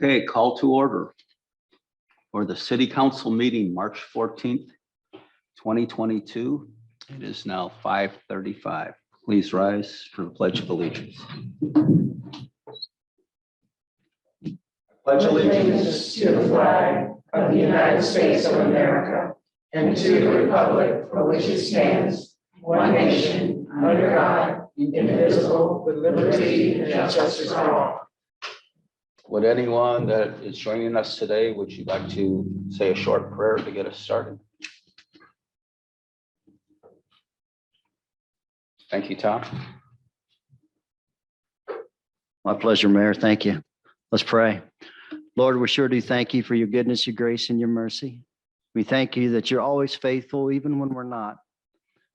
Okay, call to order for the City Council meeting, March 14th, 2022. It is now 5:35. Please rise for the Pledge of Allegiance. Pledge allegiance to the flag of the United States of America and to the republic for which it stands, one nation, under God, indivisible, with liberty and justice for all. Would anyone that is joining us today, would you like to say a short prayer to get us started? Thank you, Tom. My pleasure, Mayor. Thank you. Let's pray. Lord, we sure do thank you for your goodness, your grace, and your mercy. We thank you that you're always faithful, even when we're not.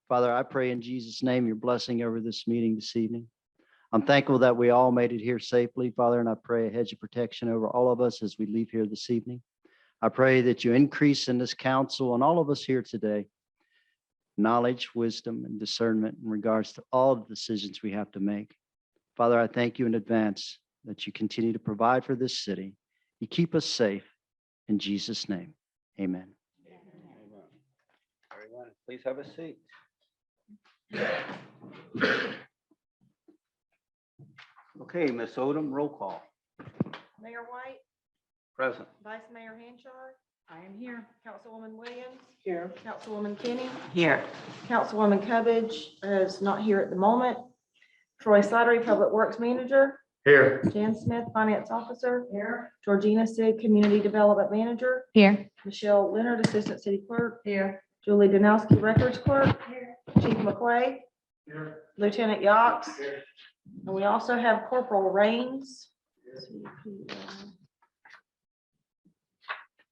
Father, I pray in Jesus' name your blessing over this meeting this evening. I'm thankful that we all made it here safely, Father, and I pray a hedge of protection over all of us as we leave here this evening. I pray that you increase in this council and all of us here today knowledge, wisdom, and discernment in regards to all the decisions we have to make. Father, I thank you in advance that you continue to provide for this city. You keep us safe. In Jesus' name, amen. Everyone, please have a seat. Okay, Ms. Odom, roll call. Mayor White, Present. Vice Mayor Hanchard, I am here. Councilwoman Williams, Here. Councilwoman Kenny, Here. Councilwoman Cubbage is not here at the moment. Troy Slattery, Public Works Manager, Here. Jan Smith, Finance Officer, here. Georgina Sig, Community Development Manager, Here. Michelle Leonard, Assistant City Clerk, Here. Julie Danowski, Records Clerk, Chief McQuay, Here. Lieutenant Yachts, and we also have Corporal Raines.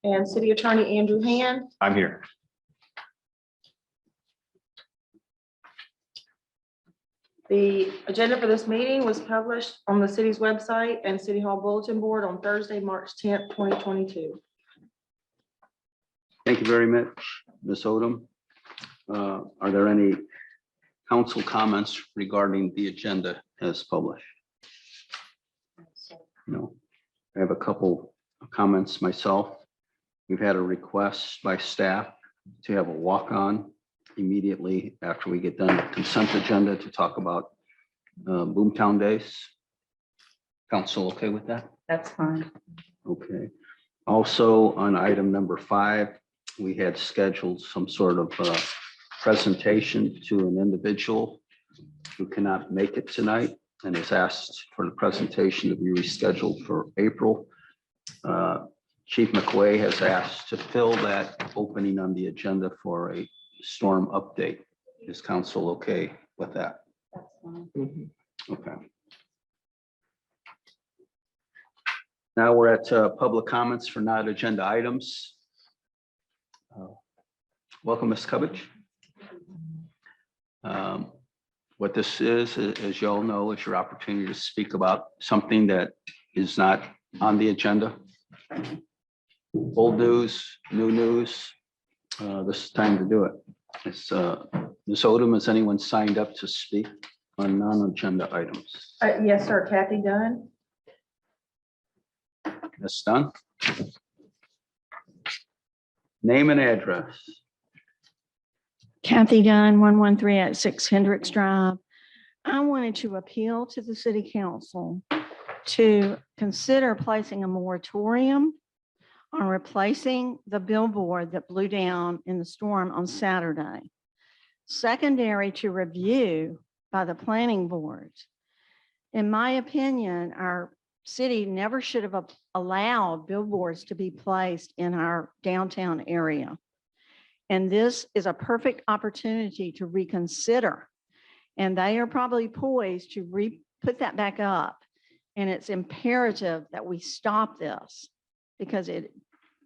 And City Attorney Andrew Hand. I'm here. The agenda for this meeting was published on the city's website and City Hall Bulletin Board on Thursday, March 10th, 2022. Thank you very much, Ms. Odom. Are there any council comments regarding the agenda as published? No. I have a couple of comments myself. We've had a request by staff to have a walk-on immediately after we get done with consent agenda to talk about Boomtown Days. Council okay with that? That's fine. Okay. Also, on item number 5, we had scheduled some sort of presentation to an individual who cannot make it tonight and has asked for the presentation to be rescheduled for April. Chief McQuay has asked to fill that opening on the agenda for a storm update. Is council okay with that? That's fine. Okay. Now we're at public comments for non-agenda items. Welcome, Ms. Cubbage. What this is, as you all know, is your opportunity to speak about something that is not on the agenda. Old news, new news. This is time to do it. It's Ms. Odom, has anyone signed up to speak on non-agenda items? Yes, sir. Kathy Dunn. Ms. Dunn? Name and address. Kathy Dunn, 11386 Hendricks Drive. I wanted to appeal to the city council to consider placing a moratorium on replacing the billboard that blew down in the storm on Saturday. Secondary to review by the planning board. In my opinion, our city never should have allowed billboards to be placed in our downtown area. And this is a perfect opportunity to reconsider. And they are probably poised to put that back up. And it's imperative that we stop this because it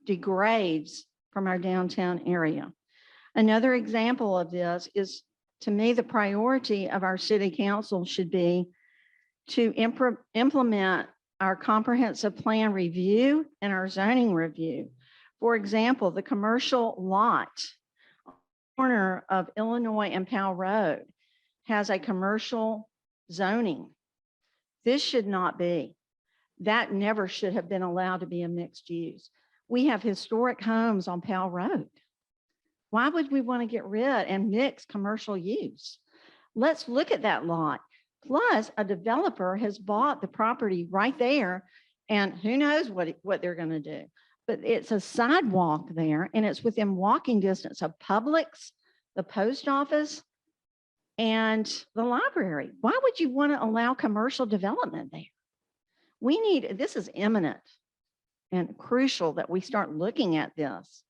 degrades from our downtown area. Another example of this is, to me, the priority of our city council should be to implement our comprehensive plan review and our zoning review. For example, the commercial lot corner of Illinois and Powell Road has a commercial zoning. This should not be. That never should have been allowed to be a mixed use. We have historic homes on Powell Road. Why would we want to get rid and mix commercial use? Let's look at that lot. Plus, a developer has bought the property right there, and who knows what they're going to do. But it's a sidewalk there, and it's within walking distance of Publix, the post office, and the library. Why would you want to allow commercial development there? This is imminent and crucial that we start looking at this.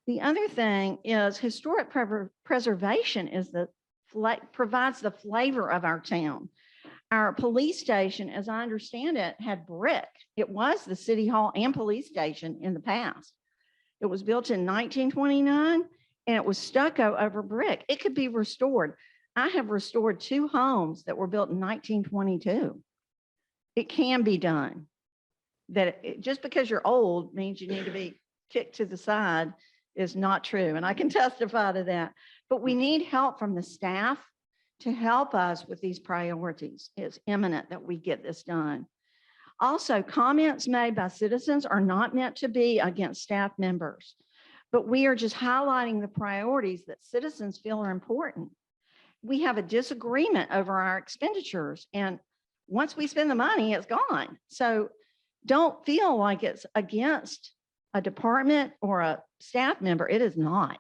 The other thing is historic preservation provides the flavor of our town. Our police station, as I understand it, had brick. It was the city hall and police station in the past. It was built in 1929 and it was stucco over brick. It could be restored. I have restored 2 homes that were built in 1922. It can be done. Just because you're old means you need to be kicked to the side is not true. And I can testify to that. But we need help from the staff to help us with these priorities. It's imminent that we get this done. Also, comments made by citizens are not meant to be against staff members, but we are just highlighting the priorities that citizens feel are important. We have a disagreement over our expenditures, and once we spend the money, it's gone. So don't feel like it's against a department or a staff member. It is not.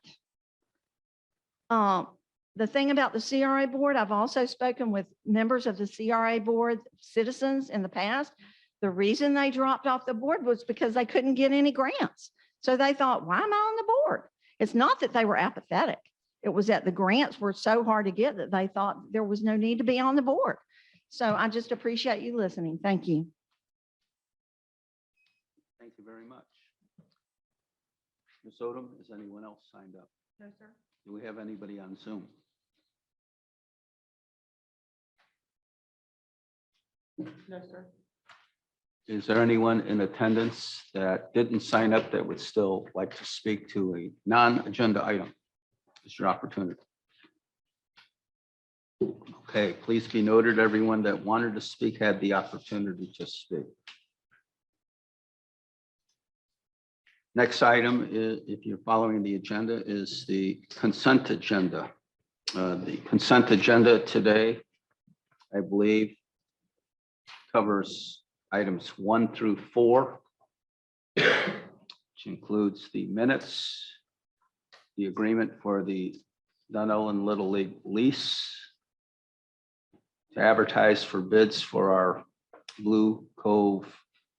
The thing about the CRA board, I've also spoken with members of the CRA board, citizens in the past. The reason they dropped off the board was because they couldn't get any grants. So they thought, why am I on the board? It's not that they were apathetic. It was that the grants were so hard to get that they thought there was no need to be on the board. So I just appreciate you listening. Thank you. Thank you very much. Ms. Odom, is anyone else signed up? No, sir. Do we have anybody on Zoom? No, sir. Is there anyone in attendance that didn't sign up that would still like to speak to a non-agenda item? It's your opportunity. Okay, please be noted, everyone that wanted to speak had the opportunity to speak. Next item is, if you're following the agenda, is the consent agenda. The consent agenda today, I believe, covers items 1 through 4, which includes the minutes, the agreement for the Dunnellon Little League lease, to advertise for bids for our Blue Cove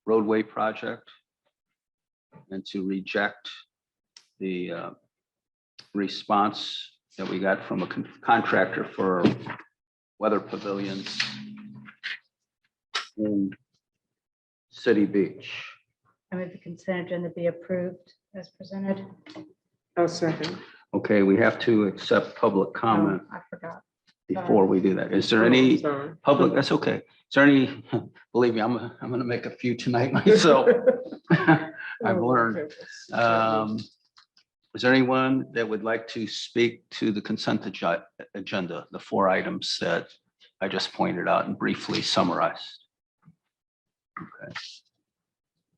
roadway project, and to reject the response that we got from a contractor for weather pavilions in City Beach. I move the consent agenda be approved as presented. Oh, second. Okay, we have to accept public comment Oh, I forgot. before we do that. Is there any Sorry. public? That's okay. Is there any, believe me, I'm going to make a few tonight myself. I've learned. Is there anyone that would like to speak to the consent agenda, the 4 items that I just pointed out and briefly summarized? Okay.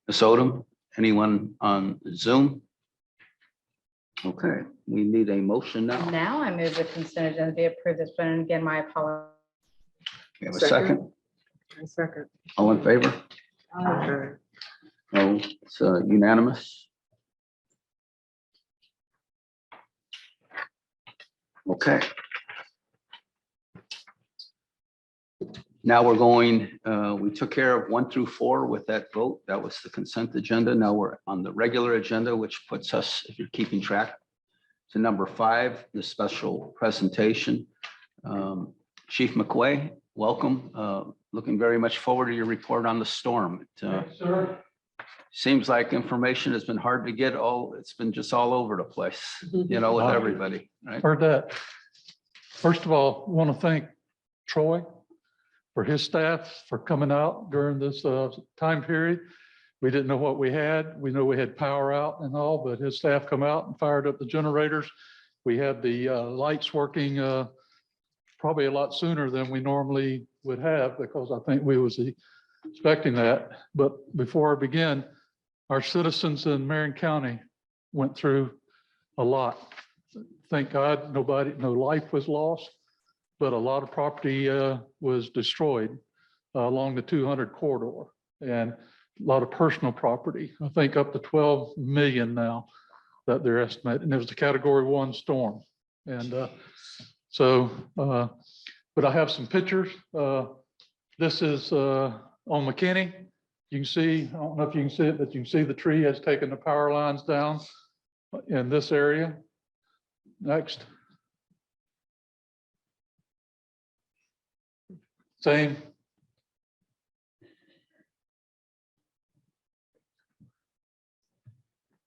Ms. Odom, anyone on Zoom? Okay, we need a motion now. Now I move the consent agenda be approved as presented. Again, my apologies. We have a second. Second. All in favor? Okay. No, it's unanimous. Okay. Now we're going, we took care of 1 through 4 with that vote. That was the consent agenda. Now we're on the regular agenda, which puts us, if you're keeping track, to number 5, the special presentation. Chief Mcquay, welcome. Looking very much forward to your report on the storm. Seems like information has been hard to get. It's been just all over the place, with everybody, right? Heard that. First of all, I want to thank Troy for his staff for coming out during this time period. We didn't know what we had. We know we had power out and all, but his staff come out and fired up the generators. We had the lights working probably a lot sooner than we normally would have, because I think we was the expecting that. But before I begin, our citizens in Marion County went through a lot. Thank God, no life was lost, but a lot of property was destroyed along the 200 corridor, and a lot of personal property. I think up to 12 million now that they're estimating. And it was a Category 1 storm. And but I have some pictures. This is on McKinney. You can see, I don't know if you can see it, but you can see the tree has taken the power lines down in this area. Next. Same.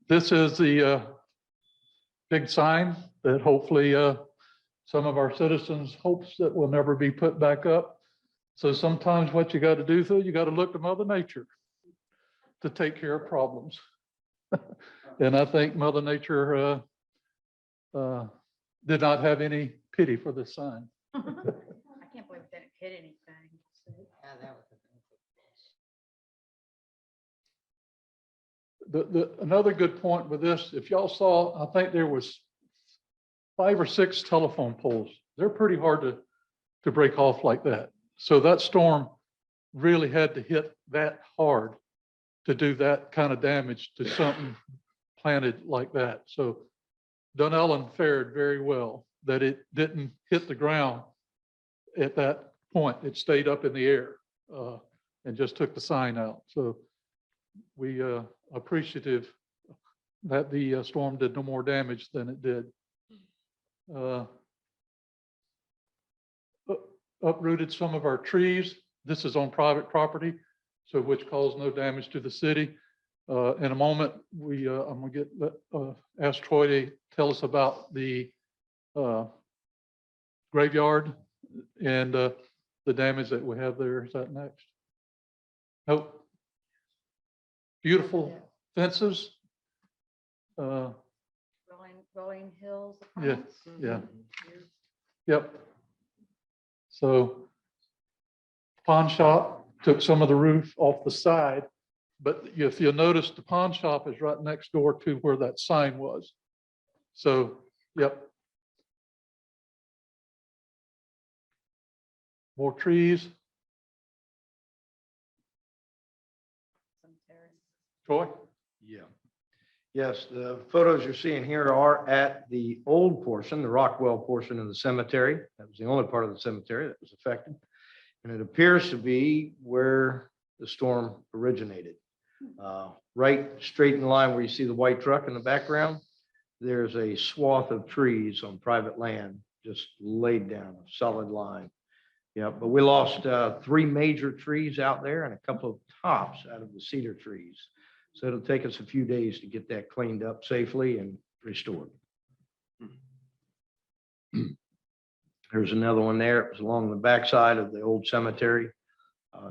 This is the big sign that hopefully some of our citizens hopes that will never be put back up. So sometimes what you got to do, though, you got to look to Mother Nature to take care of problems. And I think Mother Nature did not have any pity for this sign. I can't believe it didn't hit anything. Another good point with this, if y'all saw, I think there was 5 or 6 telephone poles. They're pretty hard to break off like that. So that storm really had to hit that hard to do that kind of damage to something planted like that. So Dunnellon fared very well that it didn't hit the ground at that point. It stayed up in the air and just took the sign out. So we appreciative that the storm did no more damage than it did. Uprooted some of our trees. This is on private property, so which caused no damage to the city. In a moment, I'm gonna ask Troy to tell us about the graveyard and the damage that we have there. Is that next? Nope. Beautiful fences. Rolling hills. Yeah, yeah. Yep. So pawn shop took some of the roof off the side, but if you'll notice, the pawn shop is right next door to where that sign was. So, yep. More trees. Troy? Yeah. Yes, the photos you're seeing here are at the old portion, the Rockwell portion of the cemetery. That was the only part of the cemetery that was affected. And it appears to be where the storm originated. Right straight in line where you see the white truck in the background, there's a swath of trees on private land just laid down, a solid line. Yeah, but we lost 3 major trees out there and a couple of tops out of the cedar trees. So it'll take us a few days to get that cleaned up safely and restored. There's another one there. It was along the backside of the old cemetery.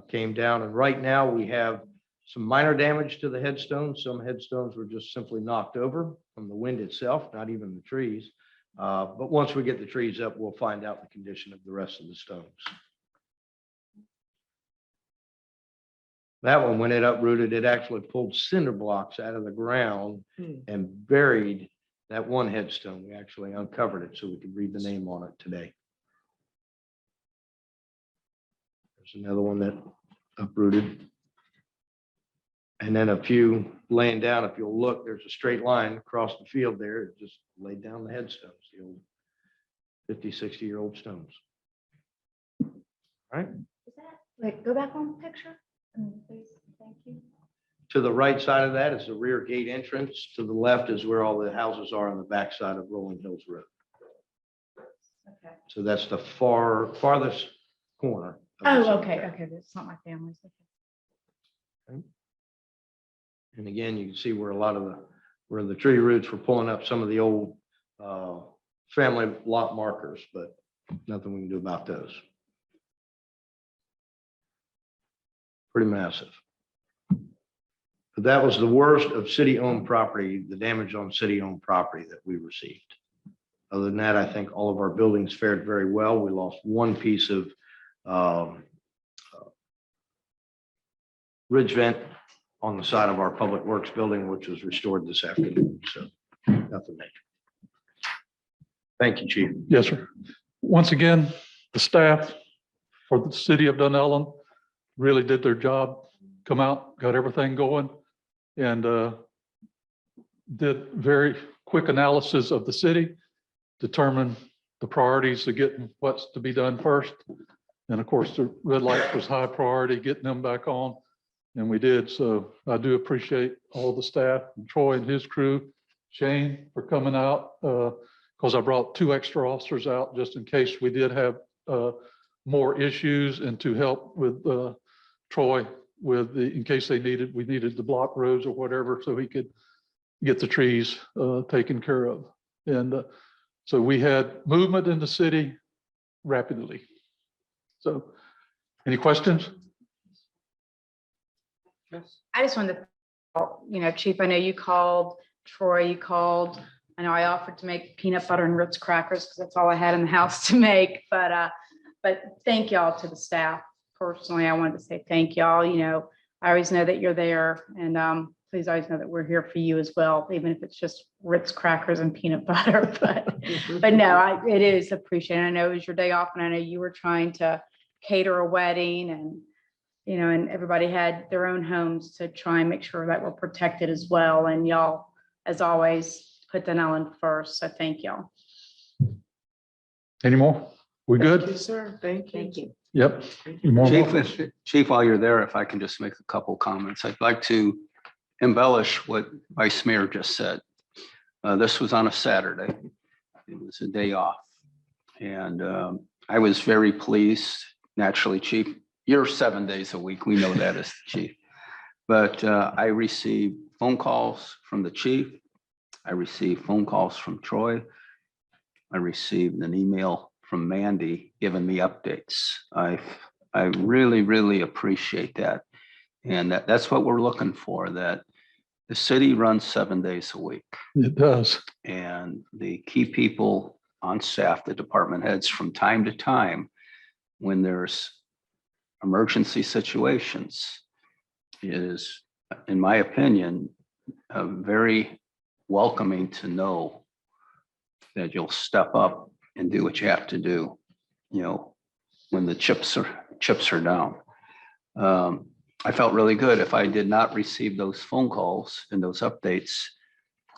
Came down, and right now we have some minor damage to the headstones. Some headstones were just simply knocked over from the wind itself, not even the trees. But once we get the trees up, we'll find out the condition of the rest of the stones. That one, when it uprooted, it actually pulled cinder blocks out of the ground and buried that one headstone. We actually uncovered it so we could read the name on it today. There's another one that uprooted. And then a few laying down. If you'll look, there's a straight line across the field there. It just laid down the headstones, the old 50, 60-year-old stones. All right. Is that, wait, go back one picture. Please, thank you. To the right side of that is the rear gate entrance. To the left is where all the houses are on the backside of Rolling Hills Road. Okay. So that's the farthest corner. of the Oh, cemetery. okay, okay. That's not my family's. Okay. And again, you can see where a lot of where the tree roots were pulling up some of the old family lot markers, but nothing we can do about those. Pretty massive. But that was the worst of city-owned property, the damage on city-owned property that we received. Other than that, I think all of our buildings fared very well. We lost one piece of ridge vent on the side of our Public Works building, which was restored this afternoon. So nothing major. Thank you, Chief. Yes, sir. Once again, the staff for the city of Dunnellon really did their job, come out, got everything going, and did very quick analysis of the city, determined the priorities of getting what's to be done first. And of course, the red light was high priority, getting them back on, and we did. So I do appreciate all the staff, and Troy and his crew, Shane for coming out, because I brought 2 extra officers out just in case we did have more issues, and to help with Troy with in case we needed the block roads or whatever, so he could get the trees taken care of. And so we had movement in the city rapidly. So any questions? I just wanted to, Chief, I know you called, Troy, you called. I know I offered to make peanut butter and Ritz crackers because that's all I had in the house to make. But thank y'all to the staff. Personally, I wanted to say thank y'all. I always know that you're there, and please always know that we're here for you as well, even if it's just Ritz crackers and peanut butter. But no, it is appreciated. I know it was your day off, and I know you were trying to cater a wedding, and and everybody had their own homes to try and make sure that we're protected as well. And y'all, as always, put Dunnellon first. So thank y'all. Any more? We good? Thank you, sir. Thank you. Thank you. Yep. You're more than welcome. Chief, while you're there, if I can just make a couple comments, I'd like to embellish what Vice Mayor just said. This was on a Saturday. It was a day off. And I was very pleased. Naturally, Chief, you're 7 days a week. We know that as the chief. But I received phone calls from the chief. I received phone calls from Troy. I received an email from Mandy giving me updates. I really, really appreciate that. And that's what we're looking for, that the city runs 7 days a week. It does. And the key people on staff, the department heads, from time to time, when there's emergency situations, is, in my opinion, very welcoming to know that you'll step up and do what you have to do, when the chips are down. I felt really good. If I did not receive those phone calls and those updates,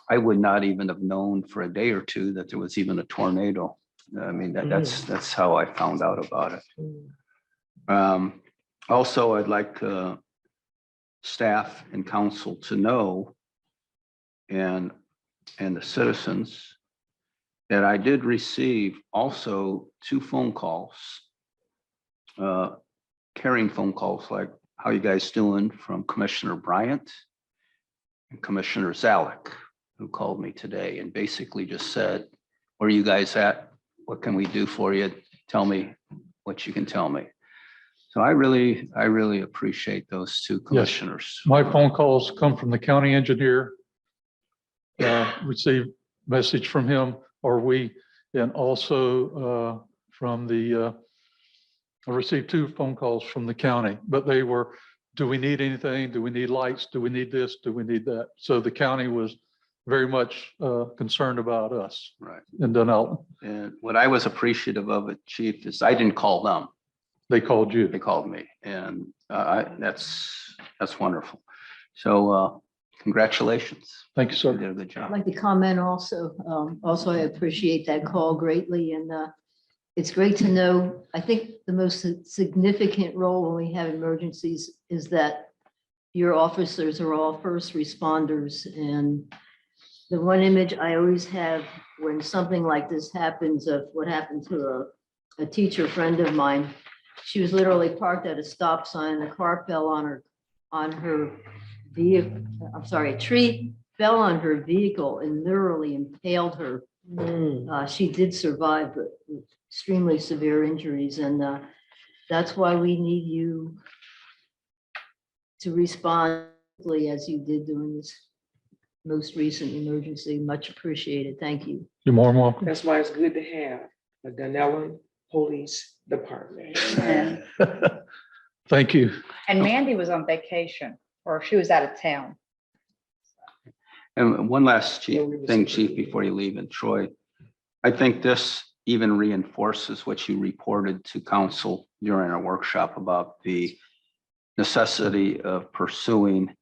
I would not even have known for a day or two that there was even a tornado. I mean, that's how I found out about it. Also, I'd like staff and council to know, and the citizens, that I did receive also 2 phone calls, caring phone calls, like, how you guys doing, from Commissioner Bryant and Commissioner Zalek, who called me today and basically just said, where are you guys at? What can we do for you? Tell me what you can tell me. So I really appreciate those 2 commissioners. My phone calls come from the county engineer. Receive message from him, and also from I received 2 phone calls from the county, but they were, do we need anything? Do we need lights? Do we need this? Do we need that? So the county was very much concerned about us. Right. In Dunnellon. And what I was appreciative of it, Chief, is I didn't call them. They called you. They called me, and that's wonderful. So congratulations. Thank you, You sir. did a good I'd job. like to comment also. I appreciate that call greatly, and it's great to know. I think the most significant role when we have emergencies is that your officers are all first responders. And the one image I always have when something like this happens, of what happened to a teacher friend of mine, she was literally parked at a stop sign. A car fell on her vehicle. I'm sorry, a tree fell on her vehicle and literally impaled her. She did survive, but with extremely severe injuries. And that's why we need you to respond as you did during this most recent emergency. Much appreciated. Thank you. You're more than welcome. That's why it's good to have a Dunnellon Police Department. Thank you. And Mandy was on vacation, or she was out of town. And one last thing, Chief, before you leave, and Troy, I think this even reinforces what you reported to council during our workshop about the necessity of pursuing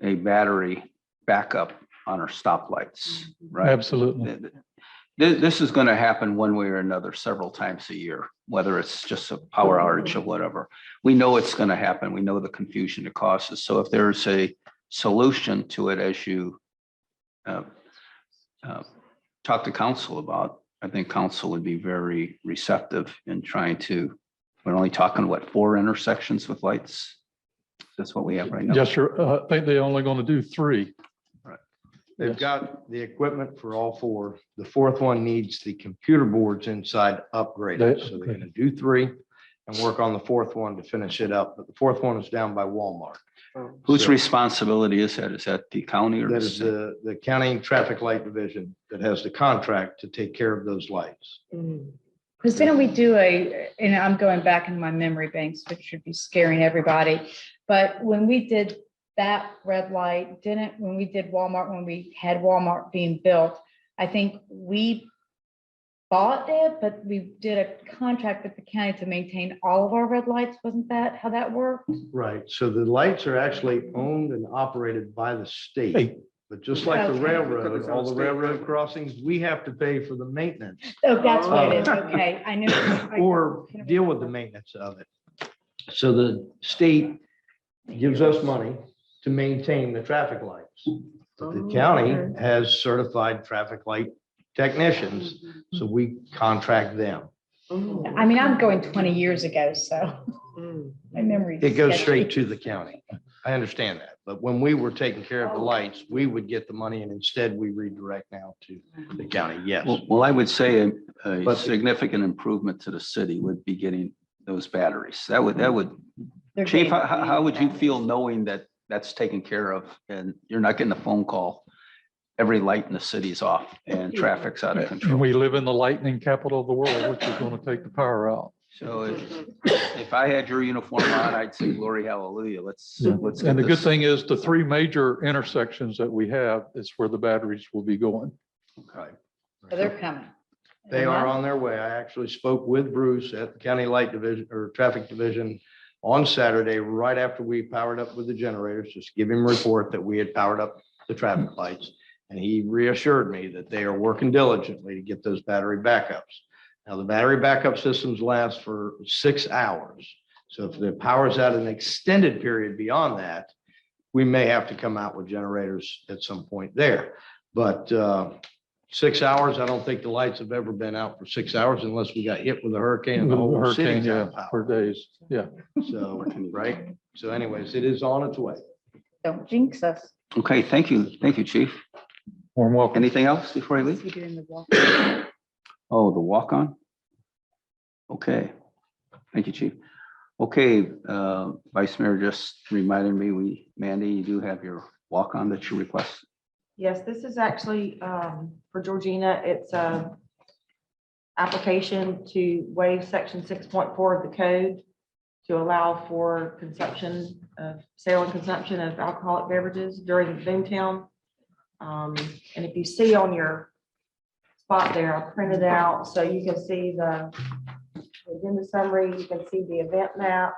a battery backup on our stoplights, right? Absolutely. This is going to happen one way or another several times a year, whether it's just a power outage or whatever. We know it's going to happen. We know the confusion it causes. So if there's a solution to it, as you talk to council about, I think council would be very receptive in trying to, we're only talking, what, 4 intersections with lights? That's what we have right now. Yes, sir. I think they're only going to do 3. They've Yes. got the equipment for all 4. The 4th one needs the computer boards inside upgraded. So they're going to do 3 and work on the 4th one to finish it up. But the 4th one is down by Walmart. Whose So responsibility is that? Is that the county or that the is city? the county traffic light division that has the contract to take care of those lights. Because didn't we do and I'm going back in my memory banks, which should be scaring everybody. But when we did that red light, when we did Walmart, when we had Walmart being built, I think we bought it, but we did a contract with the county to maintain all of our red lights. Wasn't that how that worked? Right. So the lights are actually owned and operated by the state. But just like the Okay. railroad, all the railroad crossings, we have to pay for the maintenance Oh, that's what it is. Okay, I knew. or deal with the maintenance of it. So the state gives us money to maintain the traffic lights. But the county has certified traffic light technicians, so we contract them. I mean, I'm going 20 years ago, so my memory. It goes straight to the county. I understand that. But when we were taking care of the lights, we would get the money and instead we redirect now to the county. Yes. Well, I would say a But- significant improvement to the city would be getting those batteries. That would, They're Chief, getting- how would you feel knowing that that's taken care of and you're not getting a phone call? Every light in the city's off and traffic's out of And control. we live in the lightning capital of the world, which is going to take the power out. So if I had your uniform on, I'd say glory, hallelujah. Let's get And the good this. thing is the 3 major intersections that we have is where the batteries will be going. Okay. So they're coming. They are on their way. I actually spoke with Bruce at the County Light Division or Traffic Division on Saturday, right after we powered up with the generators, just to give him a report that we had powered up the traffic lights. And he reassured me that they are working diligently to get those battery backups. Now, the battery backup systems last for 6 hours. So if the power's out an extended period beyond that, we may have to come out with generators at some point there. But 6 hours, I don't think the lights have ever been out for 6 hours unless we got hit with a hurricane and the whole Hurricane, city's yeah, out of for power. days. Yeah. So, right? So anyways, it is on its way. Don't jinx us. Okay, thank you. Thank you, Chief. Warm welcome. Anything else before I leave? We doing the walk. Oh, the walk-on? Okay. Thank you, Chief. Okay, Vice Mayor just reminded me, Mandy, you do have your walk-on that you request. Yes, this is actually for Georgina. It's a application to waive section 6.4 of the code to allow for consumption of sale and consumption of alcoholic beverages during Boomtown. And if you see on your spot there, I printed out so you can see the agenda summary, you can see the event map.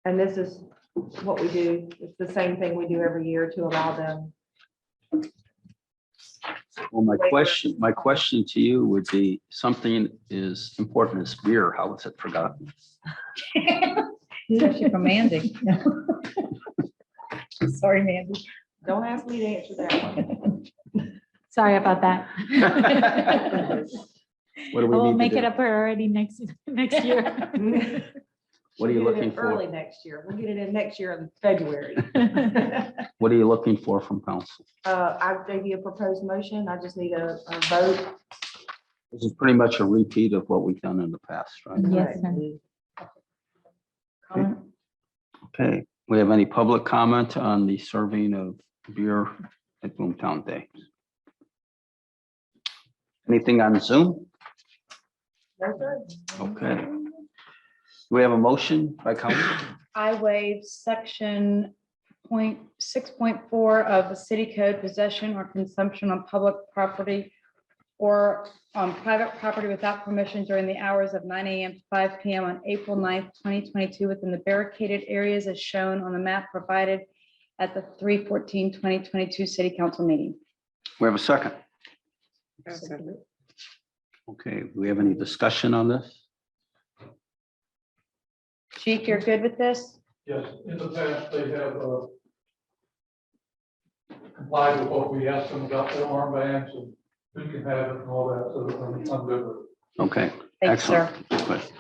And this is what we do. It's the same thing we do every year to allow them. Well, my question to you would be, something as important as beer, how was it forgotten? Especially from Mandy. Sorry, Mandy. Don't ask me to answer that one. Sorry about that. What do I we will need to make do? it a priority next year. What are you We'll get it looking in for? early next year. We'll get it in next year in February. What are you looking for from council? I gave you a proposed motion. I just need a vote. This is pretty much a repeat of what we've done in the past, right? Yes, sir. Comment? Okay, we have any public comment on the serving of beer at Boomtown Day? Anything on Zoom? No, sir. Okay. Do we have a motion by council? I waive section 6.4 of the city code, possession or consumption on public property or on private property without permission during the hours of 9 a.m. to 5 p.m. on April 9th, 2022, within the barricaded areas as shown on the map provided at the 3/14/2022 city council meeting. We have a second. Okay, do we have any discussion on this? Chief, you're good with this? Yes, in the past, they have complied with what we asked them about their armbands and who can have it and all that, so I'm good with it. Okay, Thanks, sir. excellent.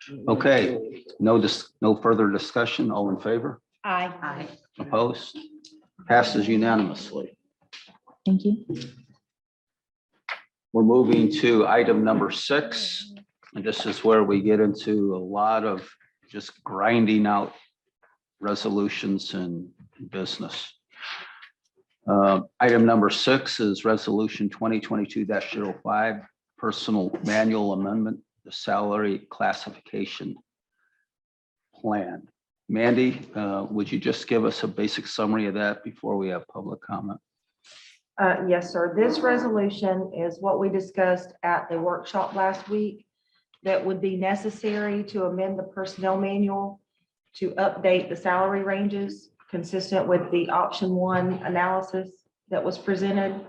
Good. Okay, no further discussion. All in favor? Aye. Opposed? Passes unanimously. Thank you. We're moving to item number 6. And this is where we get into a lot of just grinding out resolutions and business. Item number 6 is resolution 2022-05, personal manual amendment, the salary classification plan. Mandy, would you just give us a basic summary of that before we have public comment? Yes, sir. This resolution is what we discussed at the workshop last week that would be necessary to amend the personnel manual to update the salary ranges consistent with the option 1 analysis that was presented.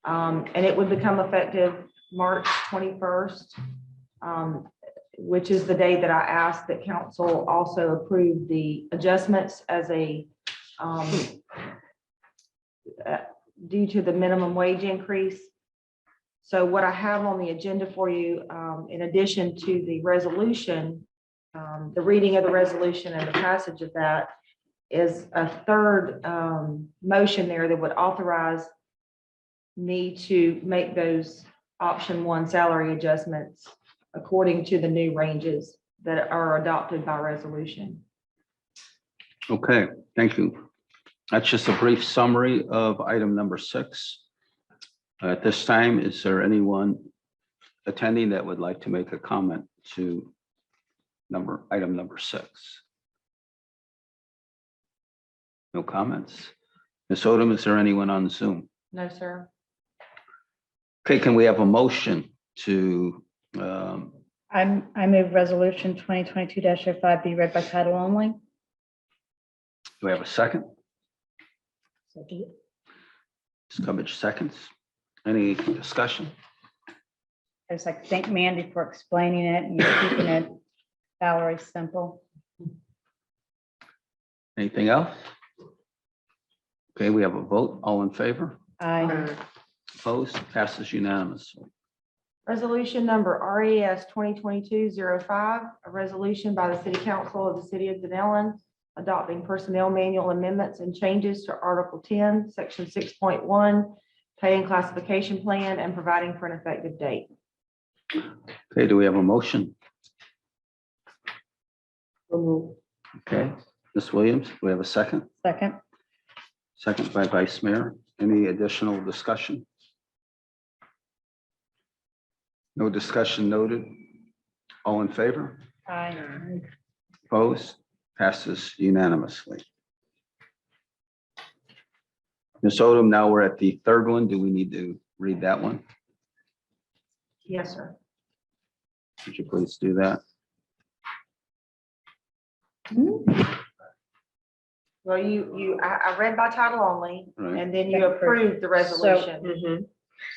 And it would become effective March 21st, which is the day that I asked that council also approve the adjustments as a due to the minimum wage increase. So what I have on the agenda for you, in addition to the resolution, the reading of the resolution and the passage of that, is a third motion there that would authorize me to make those option 1 salary adjustments according to the new ranges that are adopted by resolution. Okay, thank you. That's just a brief summary of item number 6. At this time, is there anyone attending that would like to make a comment to item number 6? No comments? Ms. Odom, is there anyone on Zoom? No, sir. Okay, can we have a motion to, I move resolution 2022-05 be read by title only. do we have a second? Ms. Cummings seconds. Any discussion? I just like to thank Mandy for explaining it and keeping it salary simple. Anything else? Okay, we have a vote. All in favor? Aye. Opposed? Passes unanimously. Resolution number RES 2022-05, a resolution by the City Council of the City of Dunnellon adopting personnel manual amendments and changes to Article 10, Section 6.1, pay and classification plan, and providing for an effective date. Okay, do we have a motion? Okay, Ms. Williams, do we have a second? Second. Second by Vice Mayor. Any additional discussion? No discussion noted. All in favor? Aye. Opposed? Passes unanimously. Ms. Odom, now we're at the third one. Do we need to read that one? Yes, sir. Would you please do that? Well, I read by title only, Right. and then you approved the resolution.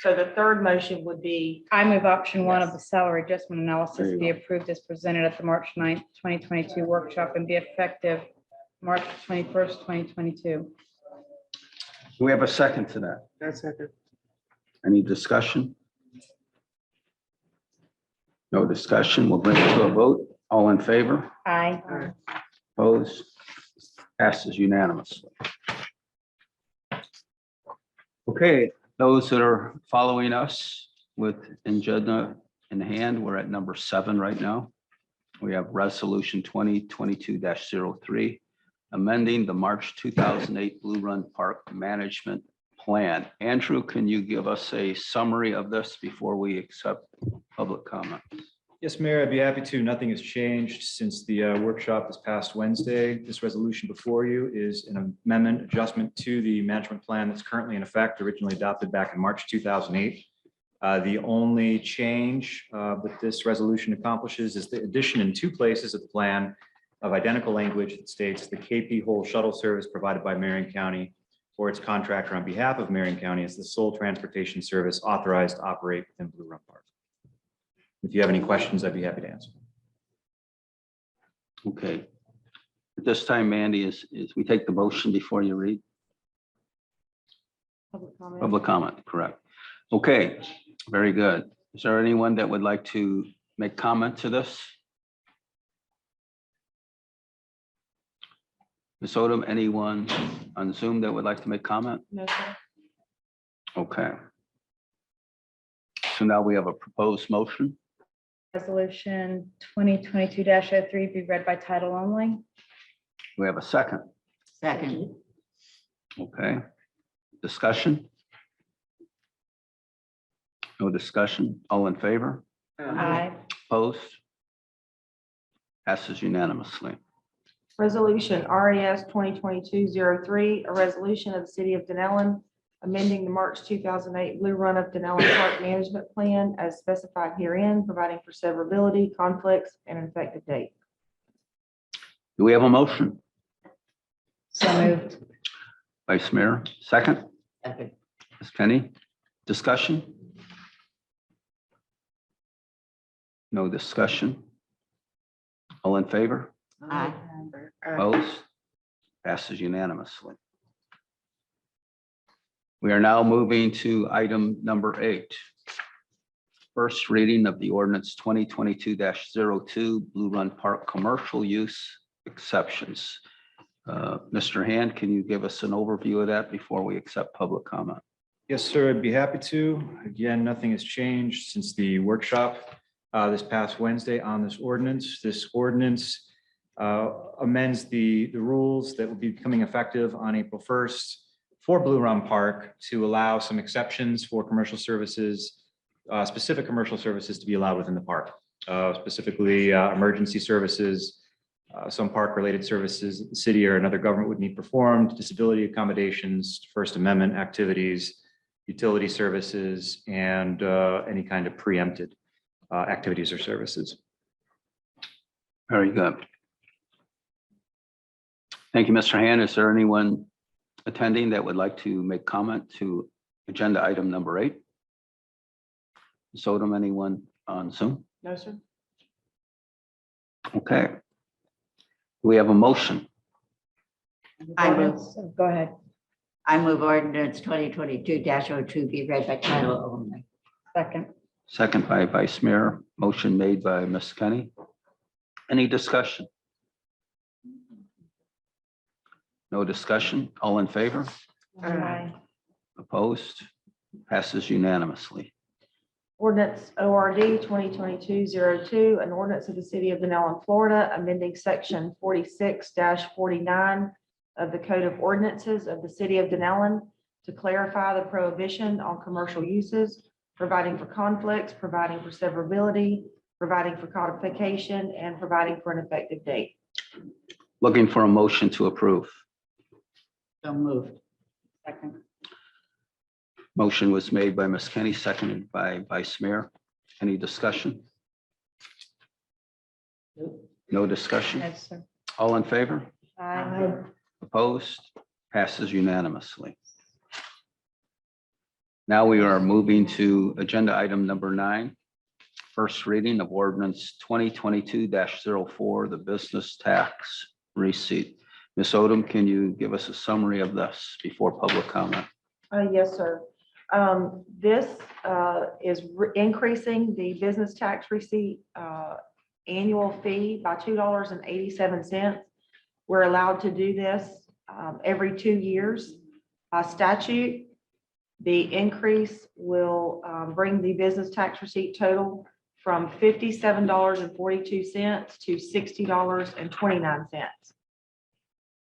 So the third motion would be, I move option 1 of the salary adjustment There analysis you be go. approved as presented at the March 9th, 2022 workshop and be effective March 21st, 2022. Do we have a second to that? That's second. Any discussion? No discussion. We'll bring it to a vote. All in favor? Aye. Opposed? Passes unanimously. Okay, those that are following us with agenda in hand, we're at number 7 right now. We have resolution 2022-03, amending the March 2008 Blue Run Park Management plan. Andrew, can you give us a summary of this before we accept public comment? Yes, Mayor, I'd be happy to. Nothing has changed since the workshop this past Wednesday. This resolution before you is an amendment, adjustment to the management plan that's currently in effect, originally adopted back in March 2008. The only change that this resolution accomplishes is the addition in 2 places of the plan of identical language that states the KP Whole shuttle service provided by Marion County or its contractor on behalf of Marion County is the sole transportation service authorized to operate within Blue Run Park. If you have any questions, I'd be happy to answer. Okay. At this time, Mandy, is we take the motion before you read? Public comment. Public comment, correct. Okay, very good. Is there anyone that would like to make comment to this? Ms. Odom, anyone on Zoom that would like to make comment? No, sir. Okay. So now we have a proposed motion. Resolution 2022-03 be read by title only. We have a second. Second. Okay. Discussion? No discussion. All in favor? Aye. Opposed? Passes unanimously. Resolution RES 2022-03, a resolution of the city of Dunnellon amending the March 2008 Blue Run of Dunnellon Park Management Plan as specified herein, providing for severability, conflicts, and an effective date. Do we have a motion? So moved. Vice Mayor, second. Second. Ms. Kenny, discussion? No discussion. All in favor? Aye. Opposed? Passes unanimously. We are now moving to item number 8. First reading of the ordinance 2022-02 Blue Run Park commercial use exceptions. Mr. Hand, can you give us an overview of that before we accept public comment? Yes, sir, I'd be happy to. Again, nothing has changed since the workshop this past Wednesday on this ordinance. This ordinance amends the rules that will be becoming effective on April 1st for Blue Run Park to allow some exceptions for commercial services, specific commercial services to be allowed within the park, specifically emergency services, some park-related services that the city or another government would need performed, disability accommodations, First Amendment activities, utility services, and any kind of preempted activities or services. Very good. Thank you, Mr. Hand. Is there anyone attending that would like to make comment to agenda item number 8? Ms. Odom, anyone on Zoom? No, sir. Okay. Do we have a motion? I move. Go ahead. I move ordinance 2022-02 be read by title only. Second. Second by Vice Mayor. Motion made by Ms. Kenny. Any discussion? No discussion. All in favor? Aye. Opposed? Passes unanimously. Ordinance ORD 2022-02, an ordinance of the city of Dunnellon, Florida, amending section 46-49 of the Code of Ordinances of the city of Dunnellon to clarify the prohibition on commercial uses, providing for conflicts, providing for severability, providing for codification, and providing for an effective date. Looking for a motion to approve. So moved. Second. Motion was made by Ms. Kenny, seconded by Vice Mayor. Any discussion? No discussion. Yes, sir. All in favor? Aye. Opposed? Passes unanimously. Now we are moving to agenda item number 9. First reading of ordinance 2022-04, the business tax receipt. Ms. Odom, can you give us a summary of this before public comment? Yes, sir. This is increasing the business tax receipt annual fee by $2.87. We're allowed to do this every 2 years by statute. The increase will bring the business tax receipt total from $57.42 to $60.29.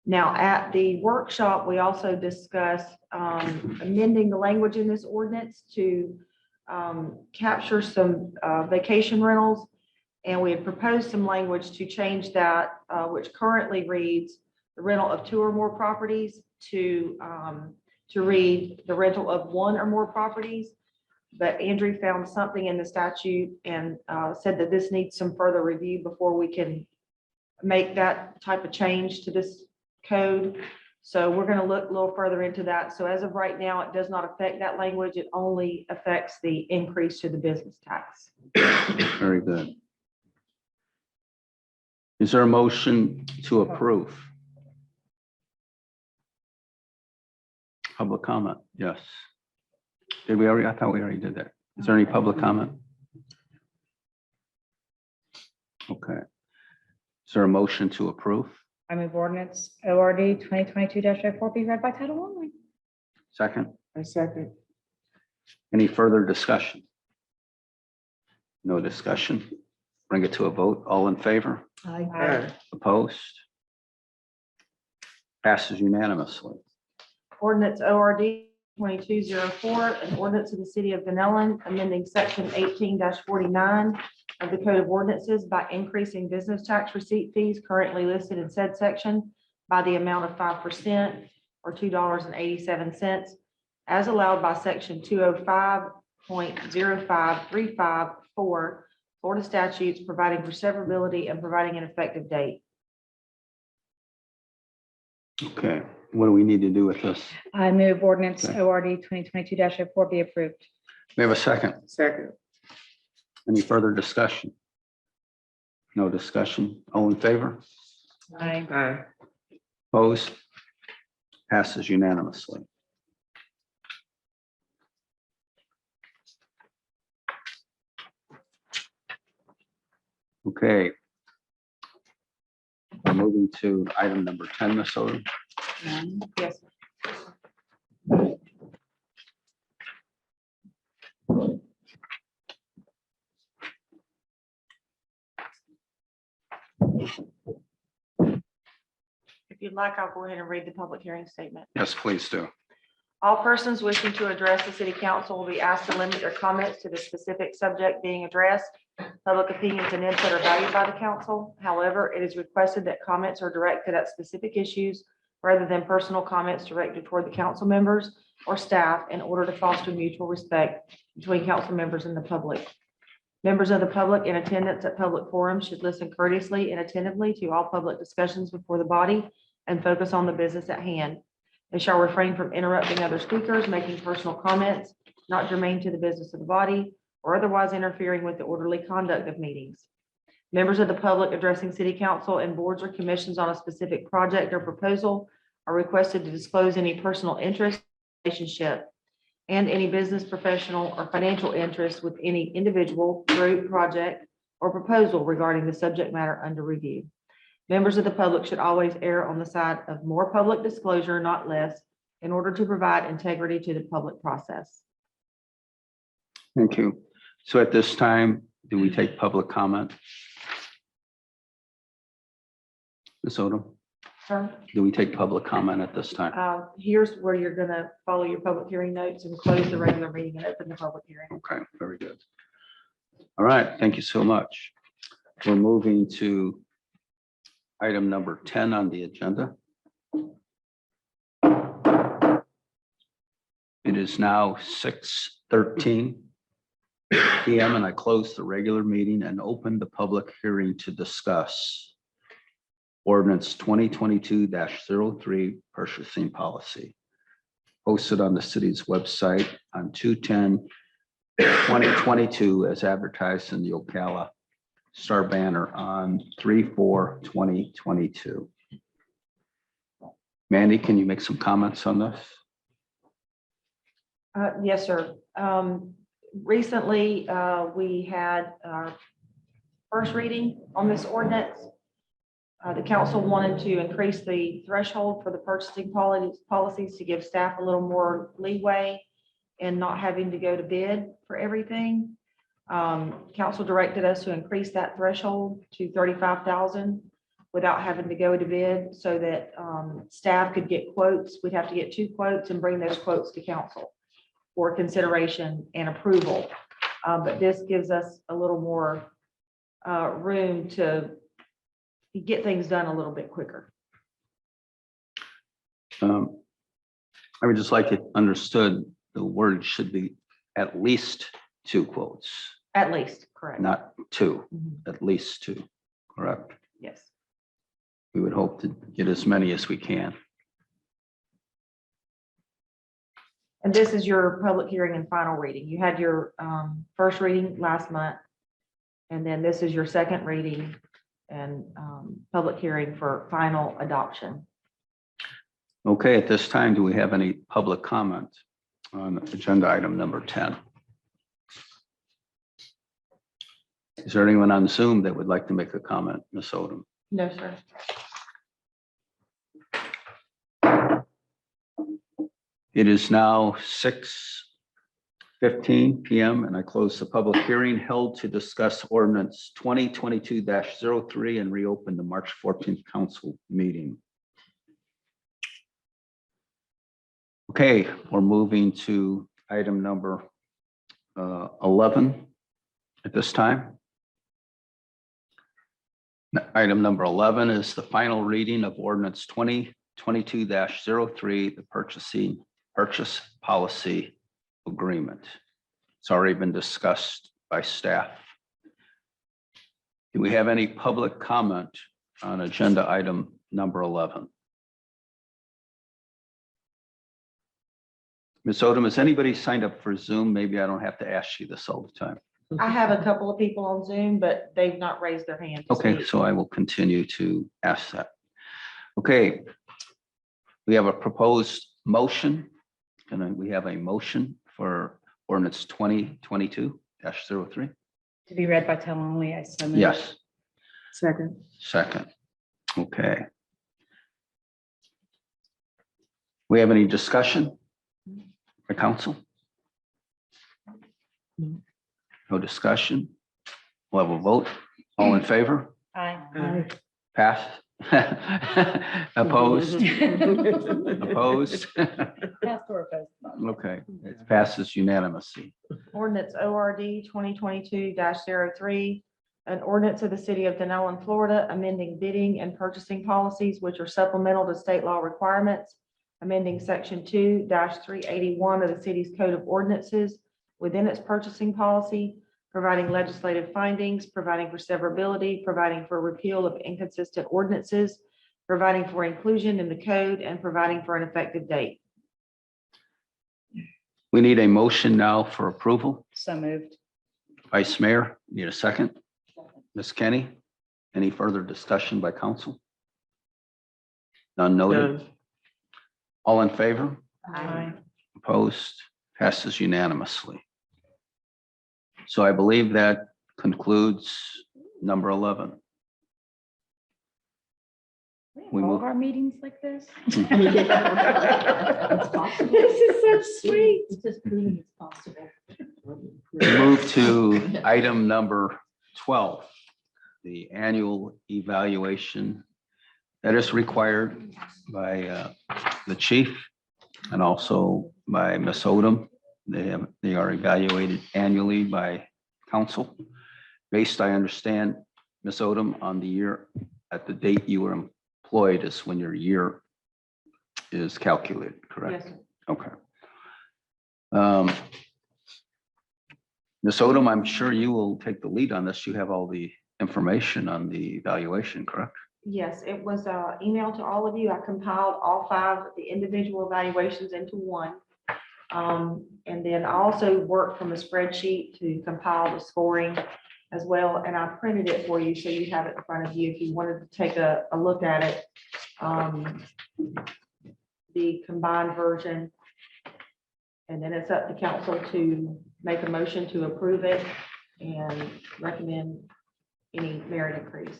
Now, at the workshop, we also discussed amending the language in this ordinance to capture some vacation rentals. And we had proposed some language to change that, which currently reads the rental of 2 or more properties to read the rental of 1 or more properties. But Andrew found something in the statute and said that this needs some further review before we can make that type of change to this code. So we're going to look a little further into that. So as of right now, it does not affect that language. It only affects the increase to the business tax. Very good. Is there a motion to approve? Public comment, yes. Did we already? I thought we already did that. Is there any public comment? Okay. Is there a motion to approve? I move ordinance ORD 2022-04 be read by title only. Second, I second. any further discussion? No discussion. Bring it to a vote. All in favor? Aye. Opposed? Passes unanimously. Ordinance ORD 2204, an ordinance of the city of Dunnellon amending section 18-49 of the Code of Ordinances by increasing business tax receipt fees currently listed in said section by the amount of 5% or $2.87 as allowed by section 205.05354 Florida statutes, providing for severability and providing an effective date. Okay, what do we need to do with this? I move ordinance Okay. ORD 2022-04 be approved. We have a second. Second. Any further discussion? No discussion. All in favor? Aye. Aye. Opposed? Passes unanimously. Okay. We're moving to item number 10, Ms. Odom. Yes. If you'd like, I'll go ahead and read the public hearing statement. Yes, please do. All persons wishing to address the city council will be asked to limit their comments to the specific subject being addressed. Public opinions and input are valued by the council. However, it is requested that comments are directed at specific issues rather than personal comments directed toward the council members or staff in order to foster mutual respect between council members and the public. Members of the public in attendance at public forums should listen courteously and attentively to all public discussions before the body and focus on the business at hand. They shall refrain from interrupting other speakers, making personal comments not germane to the business of the body, or otherwise interfering with the orderly conduct of meetings. Members of the public addressing city council and boards or commissions on a specific project or proposal are requested to disclose any personal interest, relationship, and any business, professional, or financial interest with any individual, group, project, or proposal regarding the subject matter under review. Members of the public should always err on the side of more public disclosure, not less, in order to provide integrity to the public process. Thank you. So at this time, do we take public comment? Ms. Odom, Sir, do we take public comment at this time? here's where you're gonna follow your public hearing notes and close the regular meeting and open the public hearing. Okay, very good. All right, thank you so much. We're moving to item number 10 on the agenda. It is now 6:13 PM and I close the regular meeting and open the public hearing to discuss Ordinance 2022-03 purchasing policy posted on the city's website on 2/10/2022 as advertised in the Ocala Star Banner on 3/4/2022. Mandy, can you make some comments on this? Yes, sir. Recently, we had our first reading on this ordinance. The council wanted to increase the threshold for the purchasing policies to give staff a little more leeway and not having to go to bid for everything. Council directed us to increase that threshold to 35,000. without having to go to bid so that staff could get quotes. We'd have to get 2 quotes and bring those quotes to council for consideration and approval. But this gives us a little more room to get things done a little bit quicker. I would just like it understood, the word should be at least 2 quotes, At least, correct. not 2, Mhm. at least 2, correct? Yes. We would hope to get as many as we can. And this is your public hearing and final reading. You had your first reading last month. And then this is your second reading and public hearing for final adoption. Okay, at this time, do we have any public comment on agenda item number 10? Is there anyone on Zoom that would like to make a comment, Ms. Odom? No, sir. It is now 6:15 PM and I close the public hearing held to discuss ordinance 2022-03 and reopen the March 14th council meeting. Okay, we're moving to item number 11 at this time. Item number 11 is the final reading of ordinance 2022-03, the purchase policy agreement. It's already been discussed by staff. Do we have any public comment on agenda item number 11? Ms. Odom, has anybody signed up for Zoom? Maybe I don't have to ask you this all the time. I have a couple of people on Zoom, but they've not raised their hand. to Okay, speak. so I will continue to ask that. Okay. We have a proposed motion. And we have a motion for ordinance 2022-03. To be read by title only, I so moved. Yes, Second. second. Okay. We have any discussion for council? No discussion. We'll have a vote. All in favor? Aye. Pass. Opposed? Opposed? Passed or opposed. Okay, it passes unanimously. Ordinance ORD 2022-03, an ordinance of the city of Dunnellon, Florida, amending bidding and purchasing policies which are supplemental to state law requirements, amending section 2-381 of the city's code of ordinances within its purchasing policy, providing legislative findings, providing for severability, providing for repeal of inconsistent ordinances, providing for inclusion in the code, and providing for an effective date. We need a motion now for approval. So moved. Vice Mayor, need a second? Ms. Kenny, any further discussion by council? None noted. All in favor? Aye. Opposed? Passes unanimously. So I believe that concludes number 11. We All move- of our meetings like this. It's possible. This is so sweet. It's just proving it's possible. We move to item number 12, the annual evaluation that is required by the chief and also by Ms. Odom. They are evaluated annually by council based, I understand, Ms. Odom, on the year at the date you were employed is when your year is calculated, correct? Yes, sir. Okay. Ms. Odom, I'm sure you will take the lead on this. You have all the information on the evaluation, correct? Yes, it was emailed to all of you. I compiled all 5 of the individual evaluations into one. And then I also worked from a spreadsheet to compile the scoring as well. And I printed it for you, so you have it in front of you if you wanted to take a look at it. The combined version. And then it's up to council to make a motion to approve it and recommend any merit increase.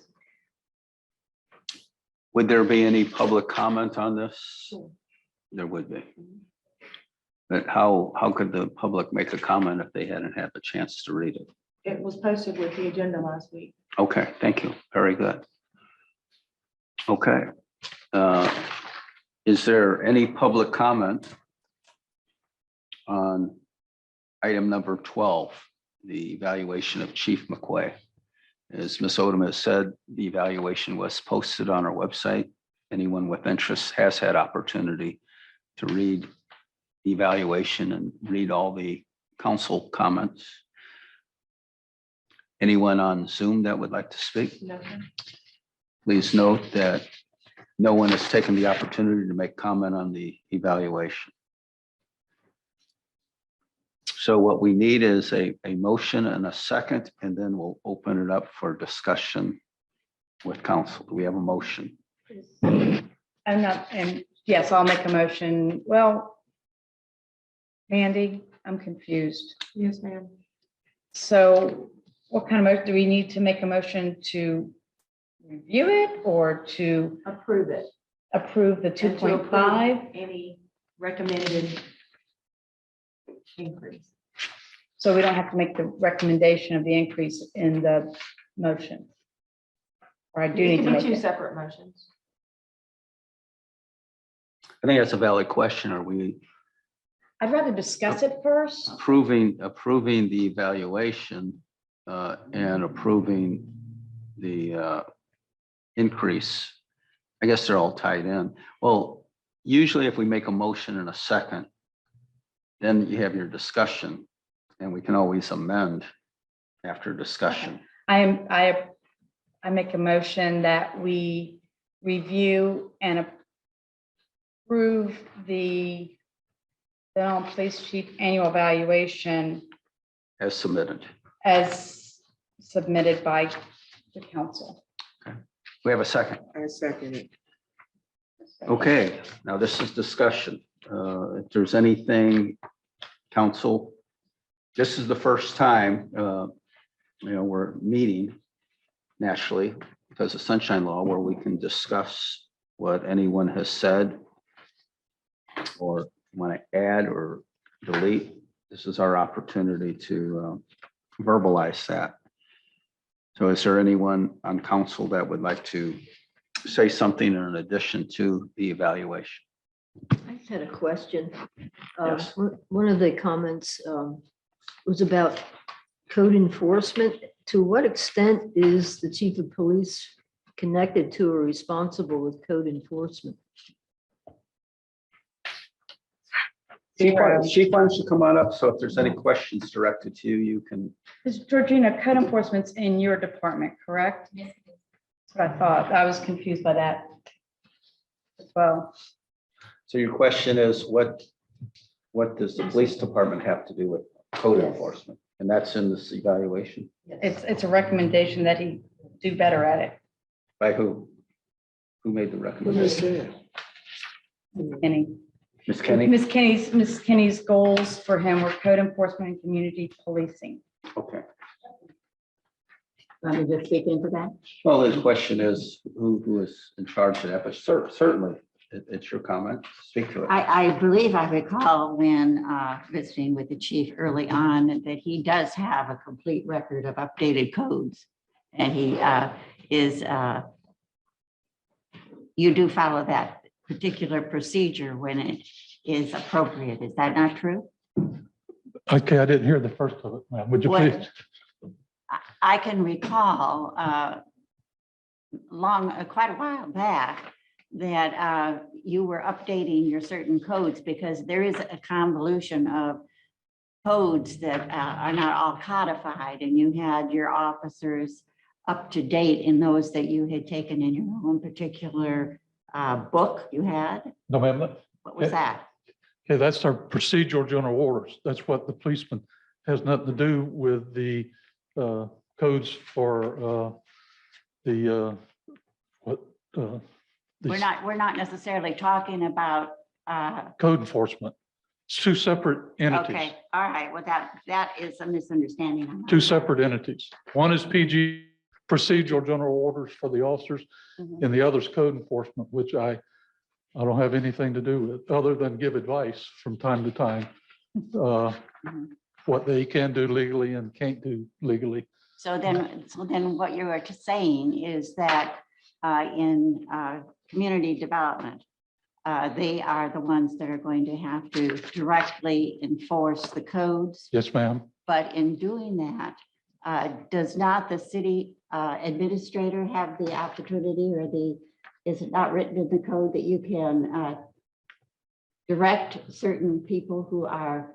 Would there be any public comment on this? Sure. There would be. But how could the public make a comment if they hadn't had the chance to read it? It was posted with the agenda last week. Okay, thank you. Very good. Okay. Is there any public comment on item number 12, the evaluation of Chief Mcquay? As Ms. Odom has said, the evaluation was posted on our website. Anyone with interest has had opportunity to read the evaluation and read all the council comments. Anyone on Zoom that would like to speak? No, sir. Please note that no one has taken the opportunity to make comment on the evaluation. So what we need is a motion and a second, and then we'll open it up for discussion with council. Do we have a motion? I'm not, and yes, I'll make a motion. Well, Mandy, I'm confused. Yes, ma'am. So what kind of motion, do we need to make a motion to review it or to Approve it. approve the And to 2.5? approve Any recommended increase. So we don't have to make the recommendation of the increase in the motion? Or I do It need can to be make two it? separate motions. I think that's a valid question. Are we I'd rather discuss it first. approving the evaluation and approving the increase? I guess they're all tied in. Well, usually if we make a motion in a second, then you have your discussion, and we can always amend after discussion. I make a motion that we review and approve the Dunnellon Police Chief Annual Evaluation As submitted. as submitted by the council. We have a second. I second it. Okay, now this is discussion. If there's anything, council, this is the first time, we're meeting nationally because of Sunshine Law where we can discuss what anyone has said or want to add or delete. This is our opportunity to verbalize that. So is there anyone on council that would like to say something in addition to the evaluation? I just had a question. Yes. One of the comments was about code enforcement. To what extent is the chief of police connected to or responsible with code enforcement? Chief, why don't you come on up? So if there's any questions directed to you, you can. Is Georgina, code enforcement's in your department, correct? That's what I thought. I was confused by that as well. So your question is, what does the police department have to do with code Yes. enforcement? And that's in this evaluation? It's a recommendation that he do better at it. By who? Who made the recommendation? Kenny. Ms. Kenny? Miss Kenny's goals for him were code enforcement and community policing. Okay. Let me just speak into that. Well, his question is, who is in charge of that? But certainly, it's your comment. Speak to it. I believe I recall when visiting with the chief early on that he does have a complete record of updated codes. And he you do follow that particular procedure when it is appropriate. Is that not true? Okay, I didn't hear the first of it, ma'am. Would you What- please? I can recall quite a while back that you were updating your certain codes because there is a convolution of codes that are not all codified, and you had your officers up to date in those that you had taken in your own particular book you had. No, ma'am. What was that? Okay, that's our procedural general orders. That's what the policeman has nothing to do with the codes for the what We're not necessarily talking about. code enforcement. It's two separate entities, Okay, all right. Well, that is a misunderstanding. on my two part. separate entities. One is PG, procedural general orders for the officers, Mhm. and the other is code enforcement, which I don't have anything to do with, other than give advice from time to time. What they can do legally and can't do legally. So then what you are saying is that in community development. They are the ones that are going to have to directly enforce the codes. Yes, ma'am. But in doing that, does not the city administrator have the opportunity, or is it not written in the code that you can direct certain people who are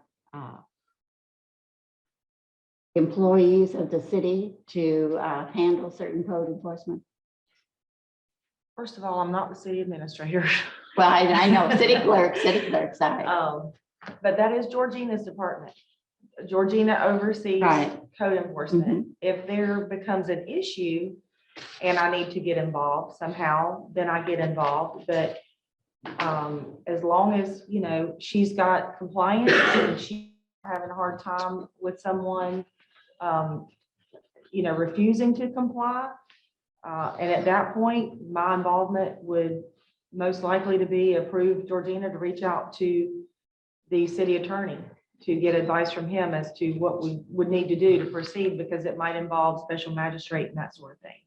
employees of the city to handle certain code enforcement? First of all, I'm not the city administrator. Well, I know, city clerk, sorry. But that is Georgina's department. Georgina oversees Right. code enforcement. If there becomes an issue and I need to get involved somehow, then I get involved. But as long as, you know, she's got compliance and she's having a hard time with someone, you know, refusing to comply. And at that point, my involvement would most likely to be approve Georgina to reach out to the city attorney to get advice from him as to what we would need to do to proceed, because it might involve special magistrate and that sort of thing.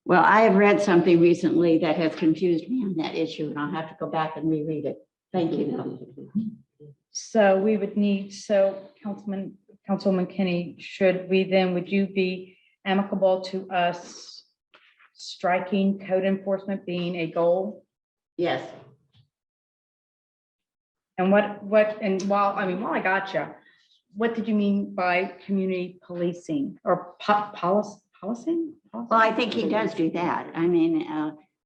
Well, I have read something recently that has confused me on that issue, and I'll have to go back and reread it. Thank you. So we would need, Councilman Kinney, would you be amicable to us striking code enforcement being a goal? Yes. And while I got you, what did you mean by community policing or policing? Well, I think he does do that. I mean,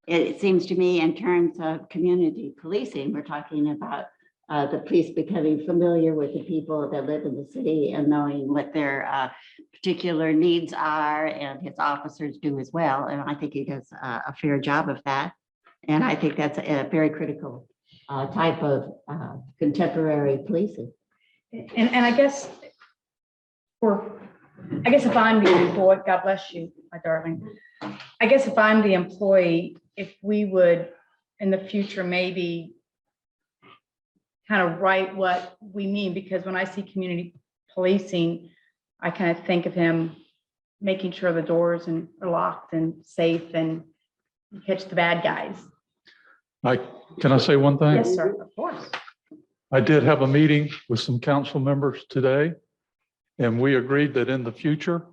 it seems to me in terms of community policing, we're talking about the police becoming familiar with the people that live in the city and knowing what their particular needs are, and his officers do as well. And I think he does a fair job of that. And I think that's a very critical type of contemporary policing. And I guess if I'm the employee, God bless you, my darling. I guess if I'm the employee, if we would in the future maybe kind of write what we mean, because when I see community policing, I kind of think of him making sure the doors are locked and safe and catch the bad guys. Can I say one thing? Yes, sir, of course. I did have a meeting with some council members today, and we agreed that in the future,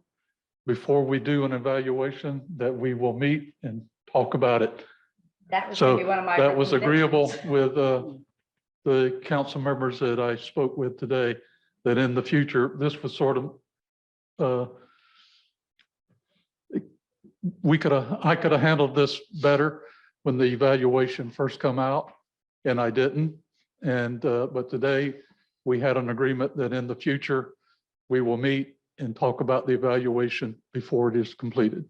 before we do an evaluation, that we will meet and talk about it. That was maybe one of my. That was agreeable recommendations. with the council members that I spoke with today, that in the future, this was sort of, I could have handled this better when the evaluation first come out, and I didn't. And, but today we had an agreement that in the future, we will meet and talk about the evaluation before it is completed.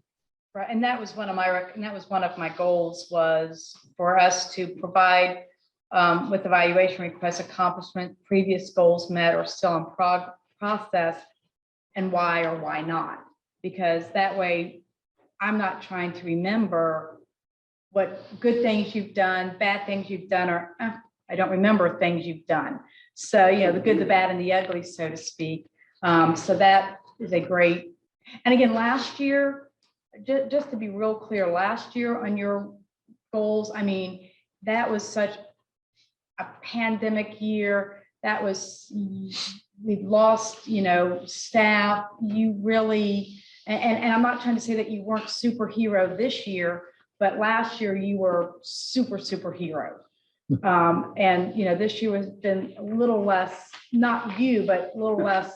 Right, and that was one of my goals, was for us to provide with evaluation request accomplishment, previous goals met or still in process, and why or why not. Because that way I'm not trying to remember what good things you've done, bad things you've done, or I don't remember things you've done. So, you know, the good, the bad, and the ugly, so to speak. So that is a great, and again, last year, just to be real clear, last year on your goals, I mean, that was such a pandemic year. That was, we lost, you know, staff. You really, and I'm not trying to say that you weren't superhero this year, but last year you were superhero. And, you know, this year has been a little less, not you, but a little less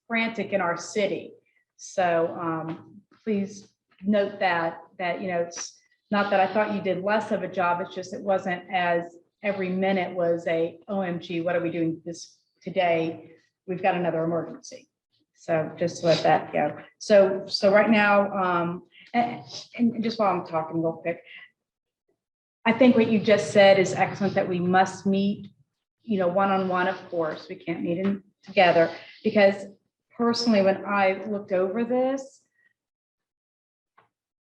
frantic in our city. So please note that, you know, it's not that I thought you did less of a job. It's just, it wasn't as every minute was a OMG, what are we doing this today? We've got another emergency. So just to let that go. So right now, and just while I'm talking real quick, I think what you just said is excellent, that we must meet, you know, one-on-one, of course, we can't meet in together, because personally, when I looked over this,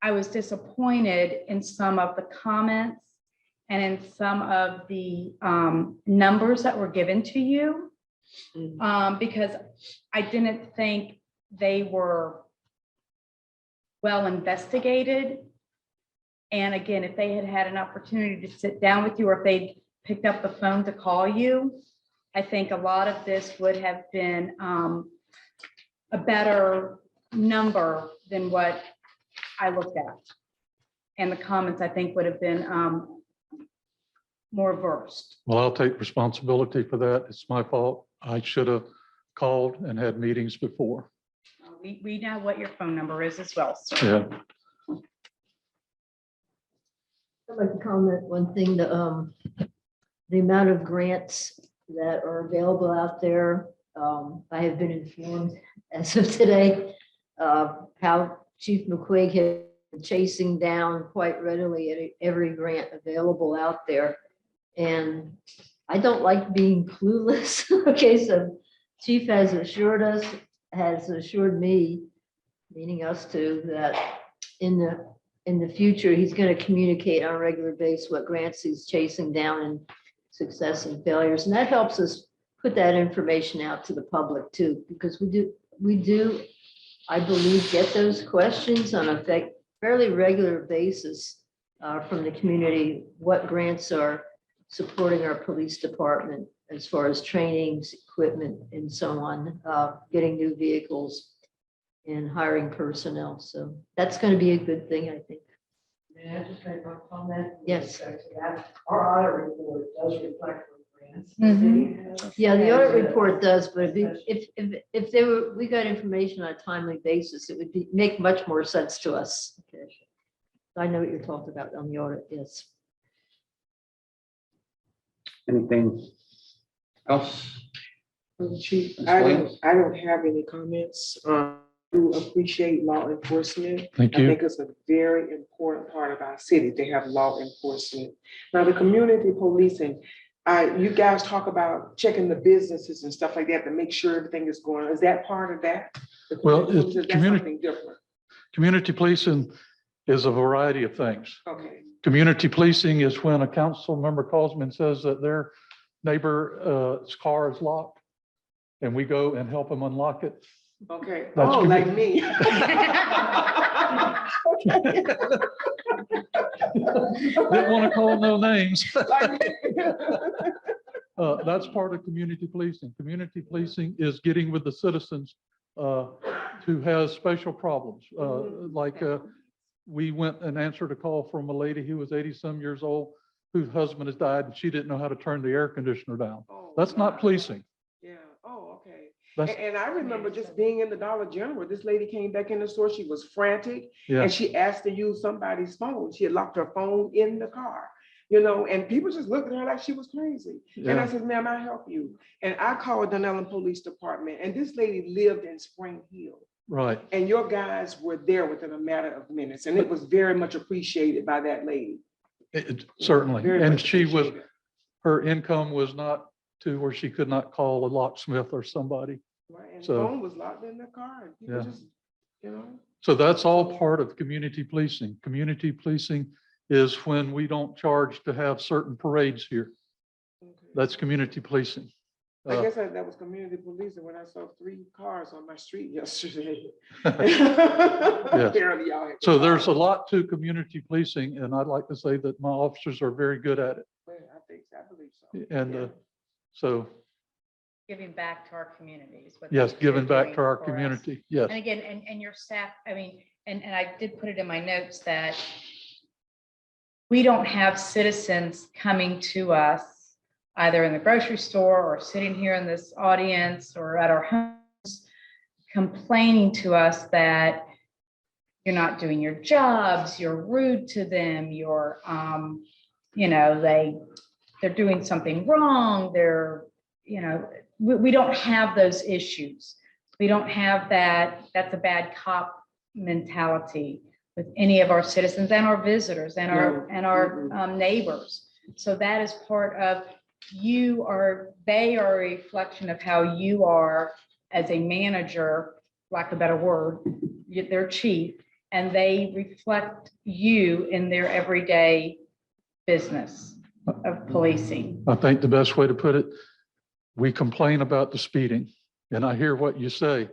I was disappointed in some of the comments and in some of the numbers that were given to you, because I didn't think they were well investigated. And again, if they had had an opportunity to sit down with you, or if they picked up the phone to call you, I think a lot of this would have been a better number than what I looked at. And the comments, I think, would have been more versed. Well, I'll take responsibility for that. It's my fault. I should have called and had meetings before. We know what your phone number is as well, sir. Yeah. I'd like to comment one thing, the amount of grants that are available out there. I have been informed as of today, how Chief Mcquay has been chasing down quite readily every grant available out there. And I don't like being clueless. Okay, so Chief has assured us, has assured me, meaning us too, that in the future, he's going to communicate on a regular basis what grants he's chasing down and success and failures. And that helps us put that information out to the public too, because we do, I believe, get those questions on a fairly regular basis from the community, what grants are supporting our police department as far as trainings, equipment, and so on, getting new vehicles and hiring personnel. So that's going to be a good thing, I think. May I just make one comment? Yes. Our audit report does reflect the grants. Mhm. Yeah, the audit report does, but if they were, we got information on a timely basis, it would make much more sense to us. Okay. I know what you're talking about on the audit, yes. Anything else? Chief, Ms. I Williams? don't have any comments. I do appreciate law enforcement. Thank I you. think it's a very important part of our city to have law enforcement. Now, the community policing, you guys talk about checking the businesses and stuff like that to make sure everything is going on. Is that part of that? The Well, community it's policing, that's community- something different. Community policing is a variety of things. Okay, Community policing is when a council member calls me and says that their neighbor's car is locked, and we go and help them unlock it. okay. That's Oh, like community. me. Didn't want to call no names. Like me. That's part of community policing. Community policing is getting with the citizens who has special problems. We went and answered a call from a lady who was 80-some years old, whose husband has died, and she didn't know how to turn the air conditioner down. Oh, That's not wow. policing. Yeah, oh, okay. That's, And I remember just being in the Dollar General, this lady came back in the store, she was frantic, yeah. and she asked to use somebody's phone. She had locked her phone in the car, you know, and people just looked at her like she was crazy. And I Yeah. said, ma'am, I help you. And I called Dunnellon Police Department, and this lady lived in Spring Hill. Right. And your guys were there within a matter of minutes, and it was very much appreciated by that lady. Certainly. Very And much she was, appreciated. her income was not to where she could not call a locksmith or somebody. Right, and the So- phone was locked in the car, and people Yeah. just, you know. So that's all part of community policing. Community policing is when we don't charge to have certain parades here. Okay. That's community policing. I guess that was community policing when I saw 3 cars on my street yesterday. Yes. Apparently y'all had- So there's a lot to community policing, and I'd like to say that my officers are very good at it. Well, I believe so. And Yeah. so, Giving back to our communities. what yes, they're giving back doing to our for us. community. Yes. And again, and your staff, I mean, and I did put it in my notes that we don't have citizens coming to us either in the grocery store or sitting here in this audience or at our homes complaining to us that you're not doing your jobs, you're rude to them, you're, you know, they're doing something wrong, they're, you know, we don't have those issues. We don't have that, that's a bad cop mentality with any of our citizens and our visitors and our neighbors. So that is part of they are a reflection of how you are as a manager, lack of a better word, their chief, and they reflect you in their everyday business of policing. I think the best way to put it, we complain about the speeding, and I hear what you say,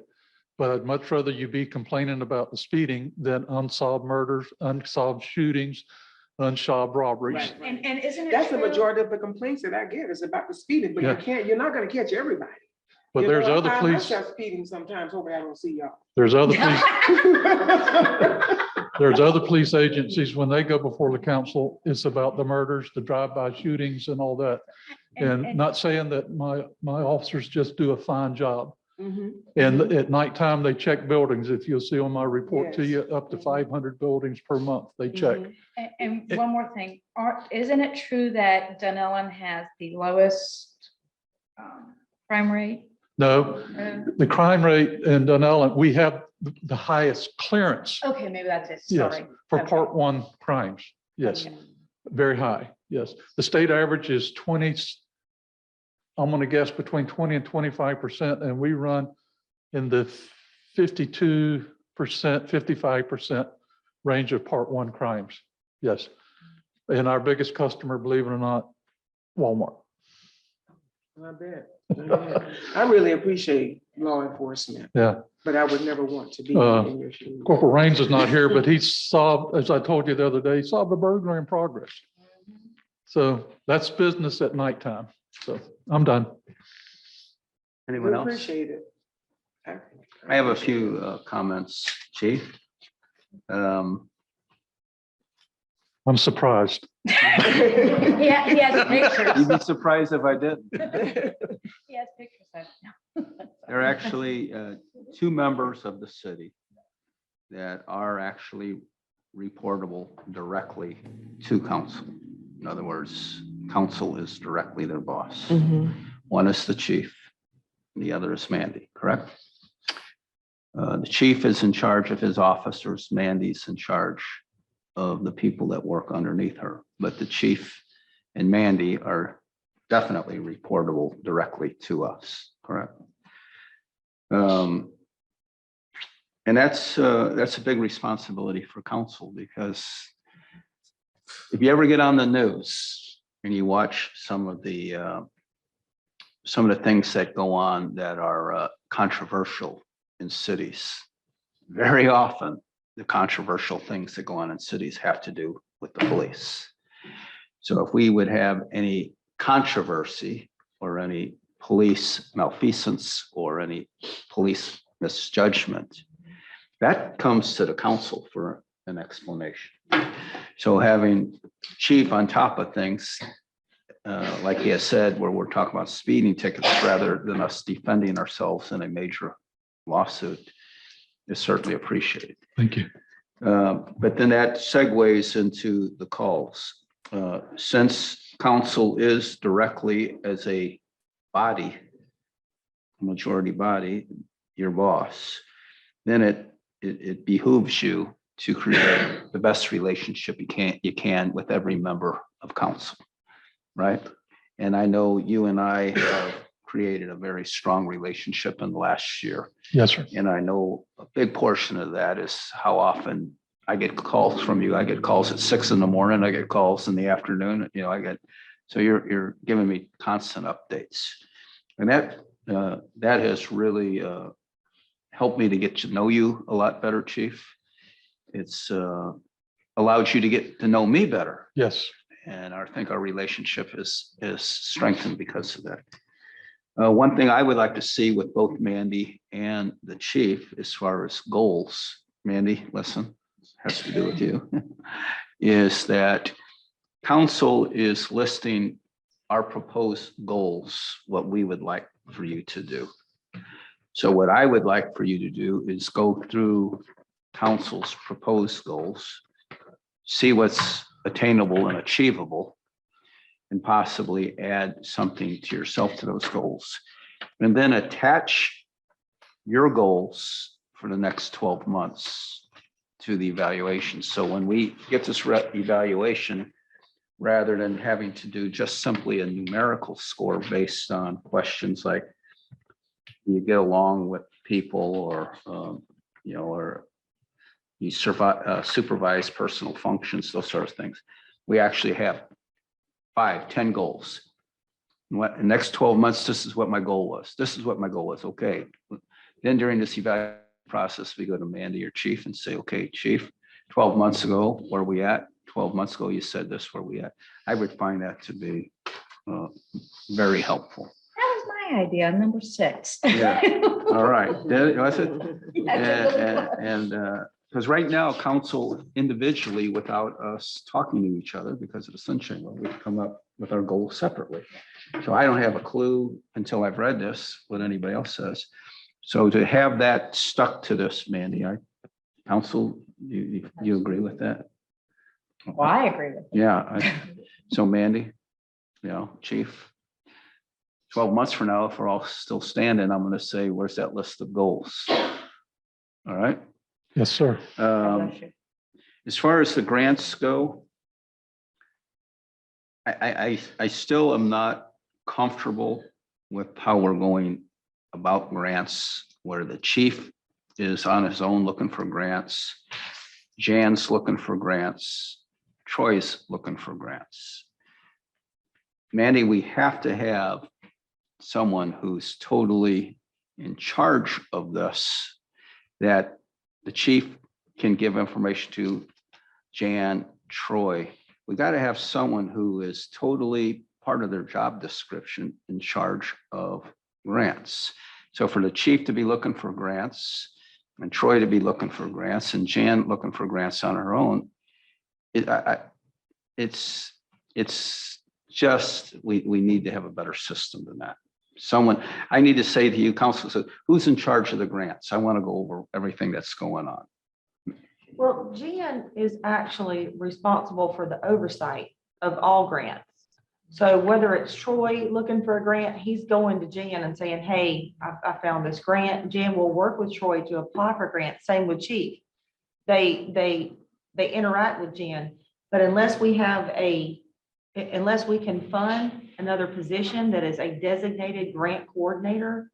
But I'd much rather you be complaining about the speeding than unsolved murders, unsolved shootings, unsolved robberies. Right, right. And isn't it That's the true? majority of the complaints that I get is about the speeding, but Yeah. you're not gonna catch everybody. But You there's know, I other find police, myself speeding sometimes, hoping I don't see y'all. there's other police, there's other police agencies, when they go before the council, it's about the murders, the drive-by shootings and all that. And not saying that my officers just do a fine job. Mhm. And at nighttime, they check buildings. If you'll see on my report to Yes. you, up to 500 buildings per month, they check. Mhm. And one more thing, isn't it true that Dunnellon has the lowest crime rate? No, the crime rate in Dunnellon, we have the highest clearance. Okay, maybe that's it, Yes, sorry. for Okay. part one crimes. Yes, very high. Yes. The state average is 20, I'm going to guess between 20 and 25%, and we run in the 52%, 55% range of part one crimes. Yes. And our biggest customer, believe it or not, Walmart. I bet. I really appreciate law enforcement, Yeah. but I would never want to be Uh, in your shoes. Corporal Raines is not here, but he solved, as I told you the other day, he solved a burglary in progress. So that's business at nighttime. So I'm done. We Anyone else? appreciate it. I have a few comments, Chief. I'm surprised. Yeah, he has You'd pictures. be surprised if I didn't. He has pictures. There are actually two members of the city that are actually reportable directly to council. In other words, council is directly their boss. One is the chief, and the other is Mandy, correct? The chief is in charge of his officers. Mandy's in charge of the people that work underneath her. But the chief and Mandy are definitely reportable directly to us, correct? And that's a big responsibility for council, because if you ever get on the news and you watch some of the things that go on that are controversial in cities, very often the controversial things that go on in cities have to do with the police. So if we would have any controversy or any police malfeasance or any police misjudgment, that comes to the council for an explanation. So having chief on top of things, like he has said, where we're talking about speeding tickets rather than us defending ourselves in a major lawsuit, is certainly appreciated. Thank you. But then that segues into the calls. Since council is directly as a body, a majority body, your boss, then it behooves you to create the best relationship you can with every member of council, right? And I know you and I have created a very strong relationship in the last year. Yes, sir. And I know a big portion of that is how often I get calls from you. I get calls at 6 a.m. I get calls in the afternoon. So you're giving me constant updates. And that has really helped me to get to know you a lot better, Chief. It's allowed you to get to know me better. Yes. And I think our relationship is strengthened because of that. One thing I would like to see with both Mandy and the chief, as far as goals, Mandy, listen, has to do with you, is that council is listing our proposed goals, what we would like for you to do. So what I would like for you to do is go through council's proposed goals, see what's attainable and achievable, and possibly add something to yourself to those goals. And then attach your goals for the next 12 months to the evaluation. So when we get this evaluation, rather than having to do just simply a numerical score based on questions like, do you get along with people, or, or you supervise personal functions, those sort of things. We actually have 5, 10 goals. In the next 12 months, this is what my goal was. This is what my goal was. Okay. Then during this evaluation, process, we go to Mandy or Chief and say, okay, Chief, 12 months ago, where are we at? 12 months ago, you said this, where are we at? I would find that to be very helpful. That was my idea, number 6. Yeah. All right. Was it? That's a good one. And because right now, council individually, without us talking to each other because of the sunshine law, we come up with our goals separately. So I don't have a clue until I've read this, what anybody else says. So to have that stuck to this, Mandy, council, you agree with that? Well, I agree with you. Yeah. So Mandy, Chief, 12 months from now, if we're all still standing, I'm going to say, where's that list of goals? All right. Yes, sir. As far as the grants go, I still am not comfortable with how we're going about grants, where the chief is on his own looking for grants. Jan's looking for grants. Troy's looking for grants. Mandy, we have to have someone who's totally in charge of this, that the chief can give information to Jan, Troy. We got to have someone who is totally part of their job description in charge of grants. So for the chief to be looking for grants and Troy to be looking for grants and Jan looking for grants on her own, it's just, we need to have a better system than that. Someone, I need to say to you, council, so who's in charge of the grants? I want to go over everything that's going on. Well, Jan is actually responsible for the oversight of all grants. So whether it's Troy looking for a grant, he's going to Jan and saying, hey, I found this grant. Jan will work with Troy to apply for grants. Same with Chief. They interact with Jan, but unless we can fund another position that is a designated grant coordinator,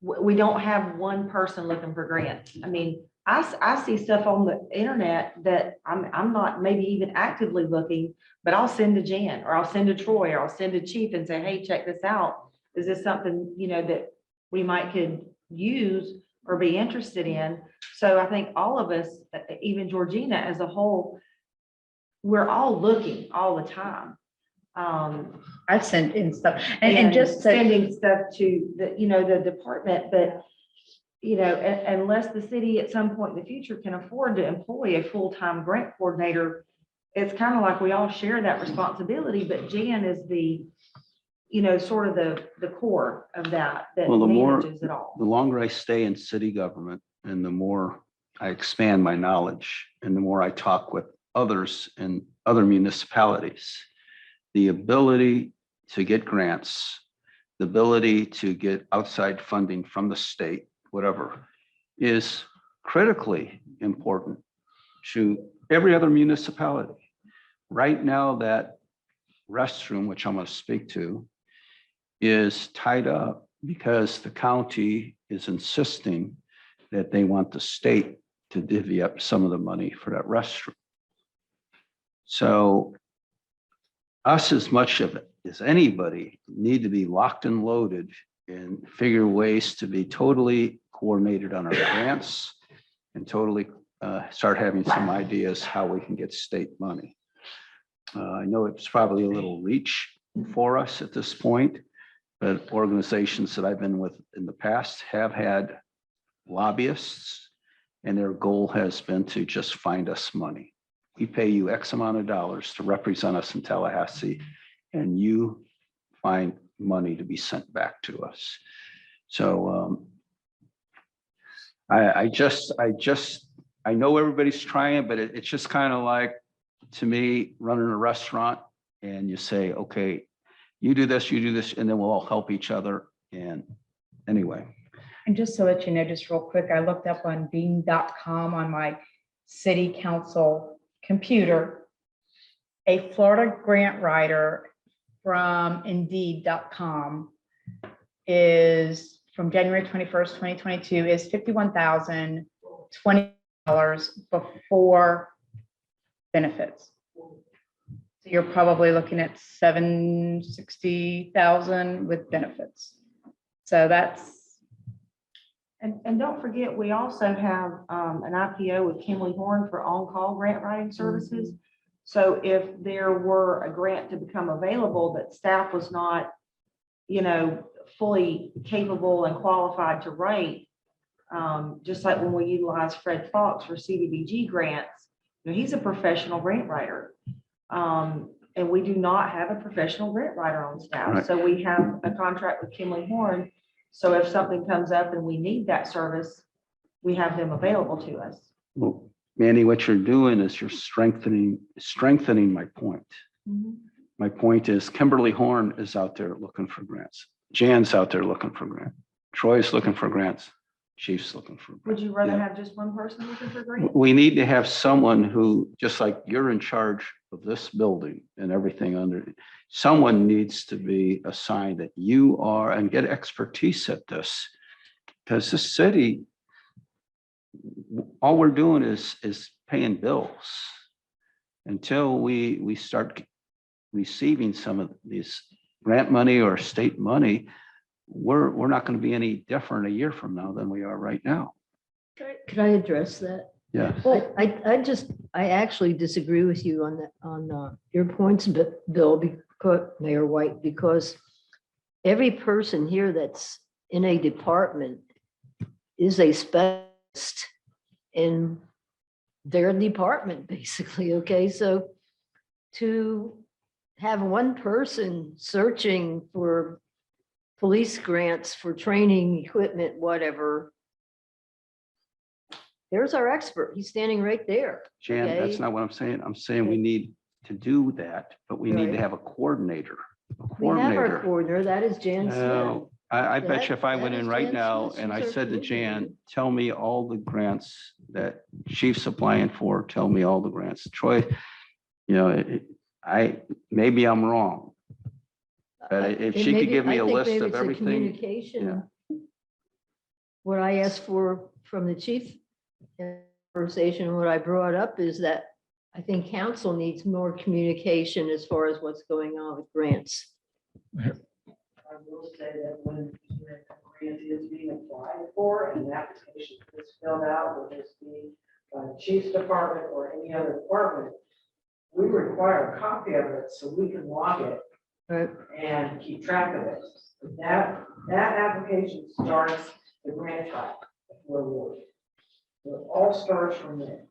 we don't have one person looking for grants. I mean, I see stuff on the internet that I'm not maybe even actively looking, but I'll send to Jan or I'll send to Troy or I'll send to Chief and say, hey, check this out. Is this something, that we might could use or be interested in? So I think all of us, even Georgina as a whole, we're all looking all the time. I've sent in stuff and just sending stuff to the department, but unless the city at some point in the future can afford to employ a full-time grant coordinator, it's kind of like we all share that responsibility, but Jan is the, sort of the core of that manages it all. The longer I stay in city government and the more I expand my knowledge and the more I talk with others in other municipalities, the ability to get grants, the ability to get outside funding from the state, whatever, is critically important to every other municipality. Right now, that restroom, which I'm going to speak to, is tied up because the county is insisting that they want the state to divvy up some of the money for that restroom. So us, as much of it as anybody, need to be locked and loaded and figure ways to be totally coordinated on our grants and totally start having some ideas how we can get state money. I know it's probably a little reach for us at this point, but organizations that I've been with in the past have had lobbyists, and their goal has been to just find us money. We pay you X amount of dollars to represent us in Tallahassee, and you find money to be sent back to us. So I know everybody's trying, but it's just kind of like, to me, running a restaurant and you say, okay, you do this, and then we'll all help each other. And anyway. And just to let you know, just real quick, I looked up on Bing.com on my city council computer, a Florida grant writer from Indeed.com is from January 21st, 2022 is $51,020 before benefits. So you're probably looking at $760,000 with benefits. So that's, And don't forget, we also have an IPO with Kimley Horn for on-call grant writing services. So if there were a grant to become available that staff was not, fully capable and qualified to write, just like when we utilize Fred Fox for CDBG grants, he's a professional grant writer. And we do not have a professional grant writer on staff. Right. So we have a contract with Kimley Horn. So if something comes up and we need that service, we have them available to us. Well, Mandy, what you're doing is you're strengthening my point. My point is Kimberly Horn is out there looking for grants. Jan's out there looking for grants. Troy's looking for grants. Chief's looking for grants. Would you rather Yeah. have just one person looking for grants? We need to have someone who, just like you're in charge of this building and everything under it, someone needs to be assigned that you are and get expertise at this. Because this city, all we're doing is paying bills. Until we start receiving some of these grant money or state money, we're not going to be any different a year from now than we are right now. Could I address that? Yeah. I actually disagree with you on that, on your points, but Bill, because Mayor White, because every person here that's in a department is a specialist in their department, basically. Okay, so to have one person searching for police grants for training, equipment, whatever, there's our expert. He's standing right there. Jan, that's Okay. not what I'm saying. I'm saying we need to do that, but we need to Right. have a coordinator. We have our coordinator, that is Jan Smith. No, I bet you if I That- went that in is right Jan now Smith. and I She's our said to coordinator. Jan, tell me all the grants that Chief's applying for, tell me all the grants. Troy, maybe I'm wrong. But if It she may could be- give me I a think list maybe of it's a everything. Communication. What I asked for from the chief in conversation, what I brought up is that I think council needs more communication as far as what's going on with grants. I will say that when a grant is being applied for and the application is filled out, whether it's the chief's department or any other department, we require a copy of it so we can log it Right. and keep track of it. That application starts the grant track for award. So it all starts from there.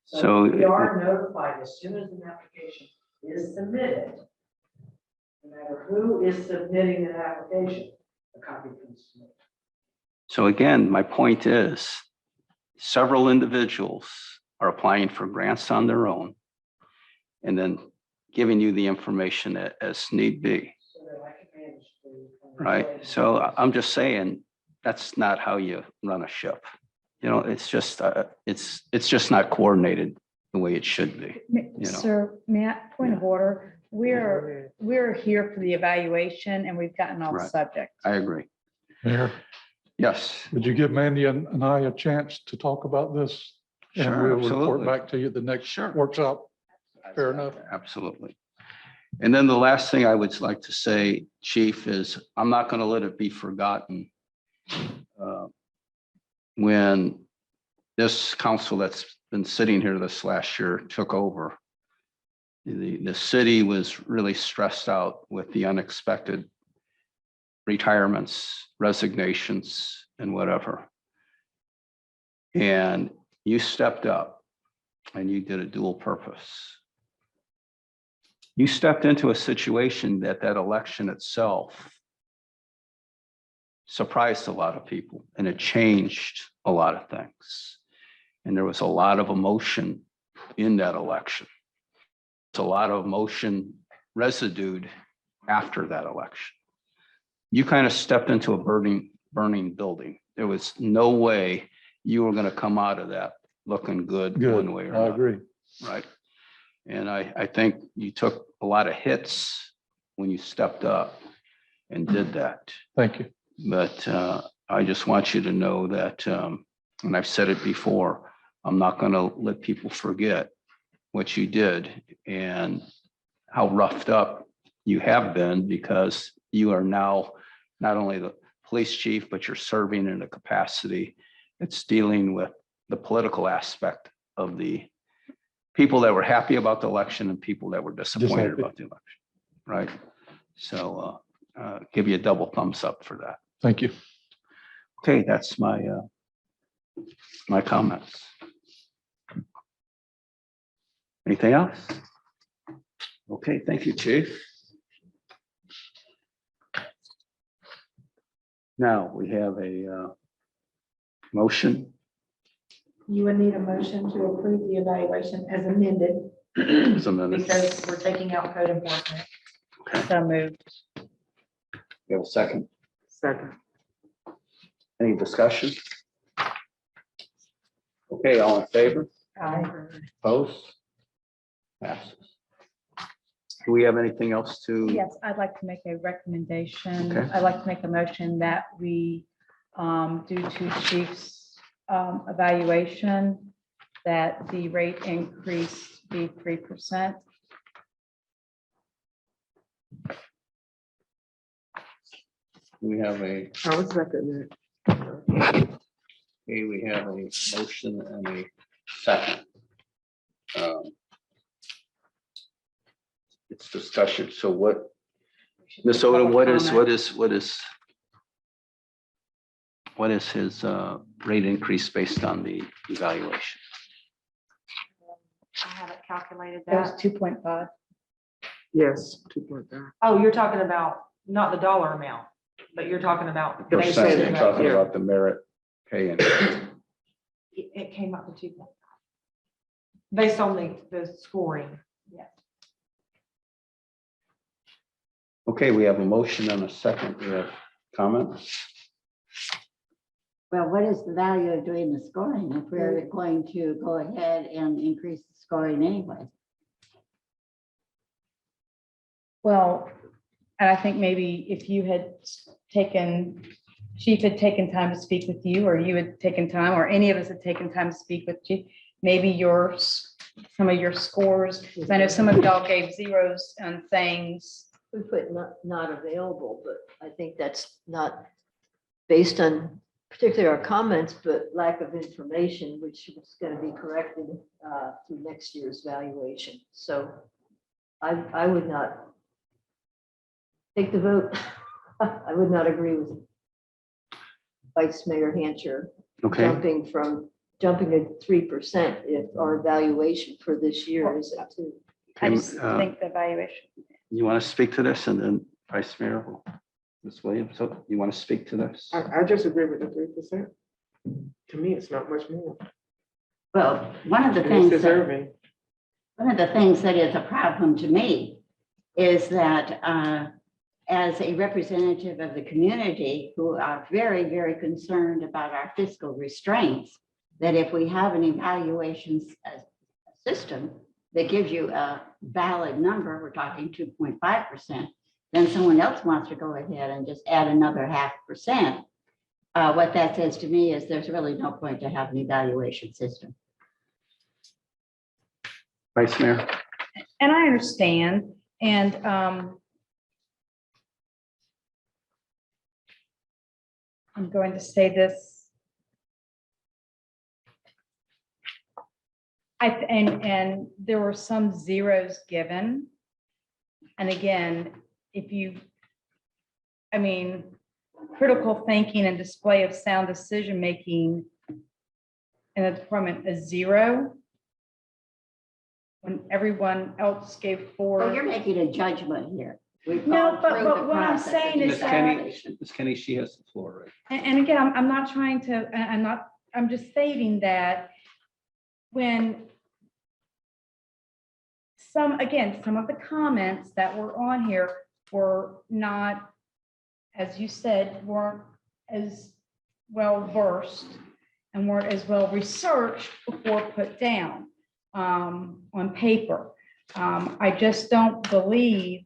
So So we are notified as soon as an application is submitted. No matter who is submitting an application, a copy comes to me. So again, my point is several individuals are applying for grants on their own and then giving you the information as need be, So that I can manage the. right? So I'm just saying, that's not how you run a ship. It's just not coordinated the way it should be. Sir, Matt, point of order, we're here for the evaluation and we've gotten off Right. subject. I agree. Mayor, Yes. would you give Mandy and I a chance to talk about this? And Sure, we'll report absolutely. back to you at the next Sure. workshop. Fair enough. Absolutely. And then the last thing I would like to say, Chief, is I'm not going to let it be forgotten. When this council that's been sitting here this last year took over, the city was really stressed out with the unexpected retirements, resignations, and whatever. And you stepped up and you did a dual purpose. You stepped into a situation that election itself surprised a lot of people and it changed a lot of things. And there was a lot of emotion in that election. It's a lot of emotion residued after that election. You kind of stepped into a burning building. There was no way you were going to come out of that looking good Good, one way or I another. agree. Right. And I think you took a lot of hits when you stepped up and did that. Thank you. But I just want you to know that, and I've said it before, I'm not going to let people forget what you did and how roughed up you have been, because you are now not only the police chief, but you're serving in a capacity that's dealing with the political aspect of the people that were happy about the election and people that were disappointed Happy. about the election, right? So give you a double thumbs up for that. Thank you. Okay, that's my my comments. Anything else? Okay, thank you, Chief. Now we have a motion. You would need a motion to approve the evaluation as amended. Some minutes. Because we're taking out code enforcement. So moved. We have a second. Second. Any discussion? Okay, all in favor? Opposed? Passes. Do we have anything else to? Yes, I'd like to make a recommendation. Okay. I'd like to make a motion that we, due to Chief's evaluation, that the rate increase be 3%. We have a, I was second that. okay, we have a motion and a second. It's discussion. So what, Ms. Odom, what is his rate increase based on the evaluation? I haven't calculated That was that. 2.5. Yes, 2.5. Oh, you're talking about not the dollar amount, but you're talking about. They Percent, said you're that, talking yeah. about the merit pay and It came up to 2.5. Based on the scoring. Yeah. okay, we have a motion and a second. We have comments. Well, what is the value of doing the scoring if we're going to go ahead and increase the scoring anyway? Well, and I think maybe if you had taken, Chief had taken time to speak with you, or you had taken time, or any of us had taken time to speak with Chief, maybe some of your scores, 'cause I know some of y'all gave zeros on things. We put not available, but I think that's not based on particularly our comments, but lack of information, which is going to be corrected through next year's valuation. So I would not take the vote. I would not agree with Vice Mayor Hancher Okay, jumping at 3% if our evaluation for this year is at 2. I just think the evaluation. you want to speak to this and then Vice Mayor, Ms. Williams, so you want to speak to this? I just agree with the 3%. To me, it's not much more. Well, one of the And it's things deserving. that is a problem to me is that as a representative of the community who are very, very concerned about our fiscal restraints, that if we have an evaluation system that gives you a valid number, we're talking 2.5%, then someone else wants to go ahead and just add another 0.5%. What that says to me is there's really no point to have an evaluation system. Vice Mayor? And I understand, and I'm going to say this. And there were some zeros given. And again, critical thinking and display of sound decision-making in the department is 0. When everyone else gave 4. Well, you're making a judgment here. We've No, gone but- through but the what I'm process of saying is Ms. that- Kenny, evaluation. Ms. Kenny, she has the floor, right? And again, I'm not trying to, I'm just stating that when some of the comments that were on here were not, as you said, weren't as well versed and weren't as well researched before put down on paper. I just don't believe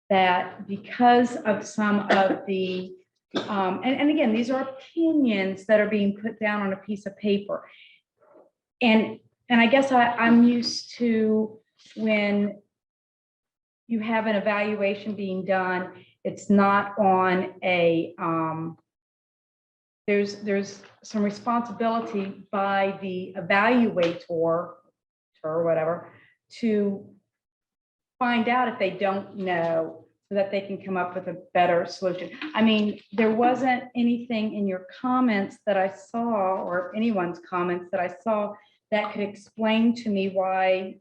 that because of some of the, and again, these are opinions that are being put down on a piece of paper. And I guess I'm used to when you have an evaluation being done It's not on a, there's some responsibility by the evaluator or whatever to find out if they don't know so that they can come up with a better solution. I mean, there wasn't anything in your comments that I saw or anyone's comments that I saw that could explain to me why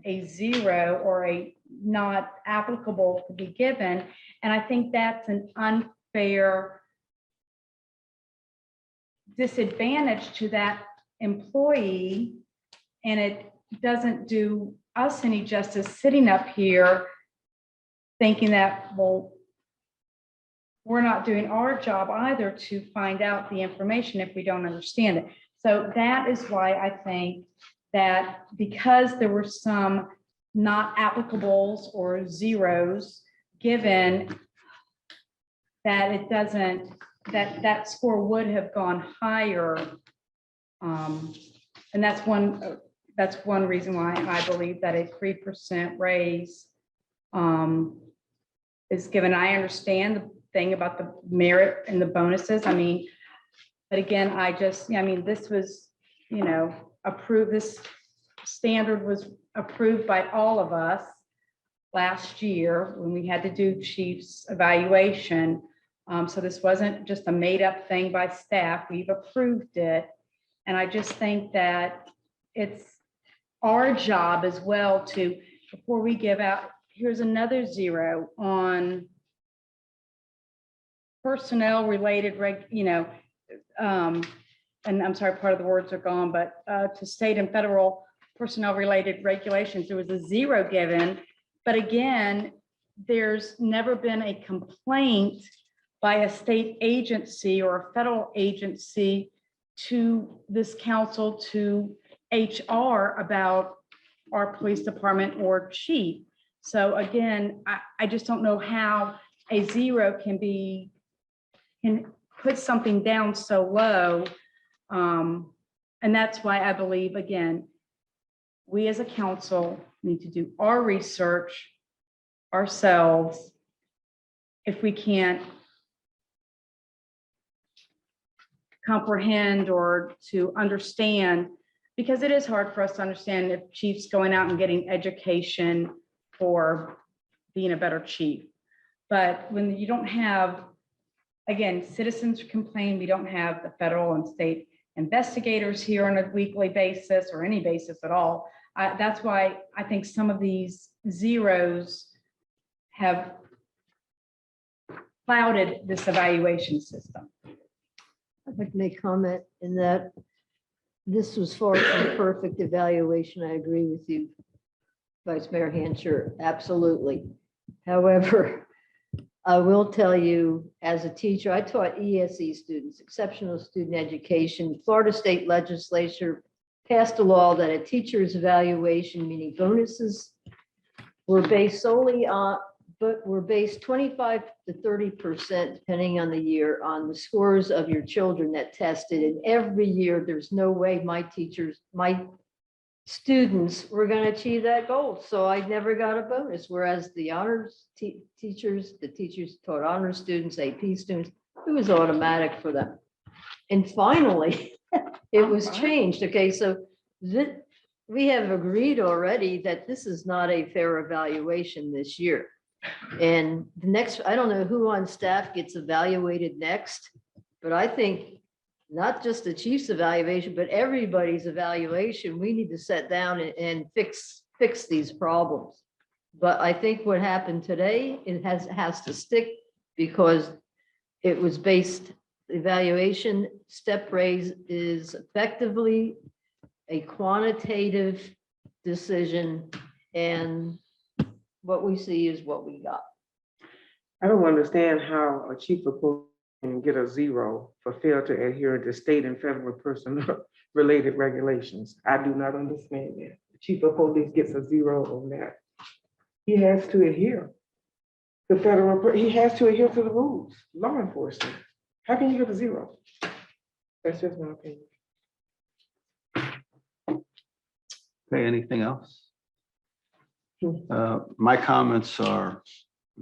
a 0 or a not applicable could be given. And I think that's an unfair disadvantage to that employee. And it doesn't do us any justice sitting up here thinking that, well, we're not doing our job either to find out the information if we don't understand it. So that is why I think that because there were some not applicables or 0s given, that it doesn't, that score would have gone higher. And that's one reason why I believe that a 3% raise is given. I understand the thing about the merit and the bonuses. I mean, but again, this was, approved, this standard was approved by all of us last year when we had to do chief's evaluation. So this wasn't just a made up thing by staff. We've approved it. And I just think that it's our job as well to, before we give out, here's another 0 on personnel related, and I'm sorry, part of the words are gone, but to state and federal personnel related regulations, there was a 0 given. But again, there's never been a complaint by a state agency or a federal agency to this council, to HR about our police department or chief. So again, I just don't know how a 0 can put something down so low. And that's why I believe, again, we as a council need to do our research ourselves if we can't comprehend or to understand, because it is hard for us to understand if chiefs going out and getting education for being a better chief. But when you don't have, again, citizens complain, we don't have the federal and state investigators here on a weekly basis or any basis at all. That's why I think some of these 0s have clouded this evaluation system. I'd like to make a comment in that this was far from a perfect evaluation. I agree with you, Vice Mayor Hancher, absolutely. However, I will tell you, as a teacher, I taught ESE students, exceptional student education. Florida State Legislature passed a law that a teacher's evaluation, meaning bonuses, were based solely on, but were based 25 to 30%, depending on the year, on the scores of your children that tested. And every year, there's no way my students were going to achieve that goal. So I never got a bonus. Whereas the honors teachers, the teachers taught honors students, AP students, it was automatic for them. And finally, it was changed. Okay, so we have agreed already that this is not a fair evaluation this year. And the next, I don't know who on staff gets evaluated next, but I think not just the chief's evaluation, but everybody's evaluation, we need to sit down and fix these problems. But I think what happened today, it has to stick, because it was based, evaluation step raise is effectively a quantitative decision, and what we see is what we got. I don't understand how a chief of police can get a 0 for failure to adhere to state and federal personnel related regulations. I do not understand that. The chief of police gets a 0 on that. He has to adhere to he has to adhere to the rules, law enforcement. How can you get a 0? That's just my opinion. Okay, anything else? My comments are,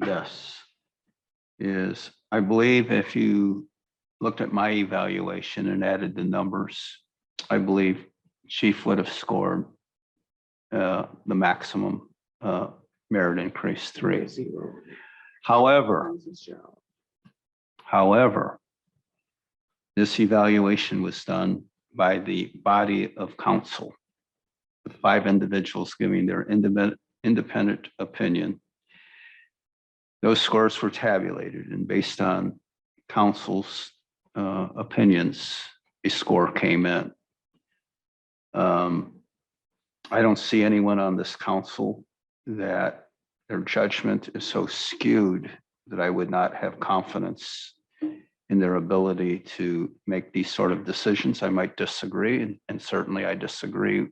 yes, is, I believe if you looked at my evaluation and added the numbers, I believe Chief would have scored the maximum merit increase 3. However, this evaluation was done by the body of council, with 5 individuals giving their independent opinion. Those scores were tabulated, and based on council's opinions, a score came in. I don't see anyone on this council that their judgment is so skewed that I would not have confidence in their ability to make these sort of decisions. I might disagree, and certainly I disagree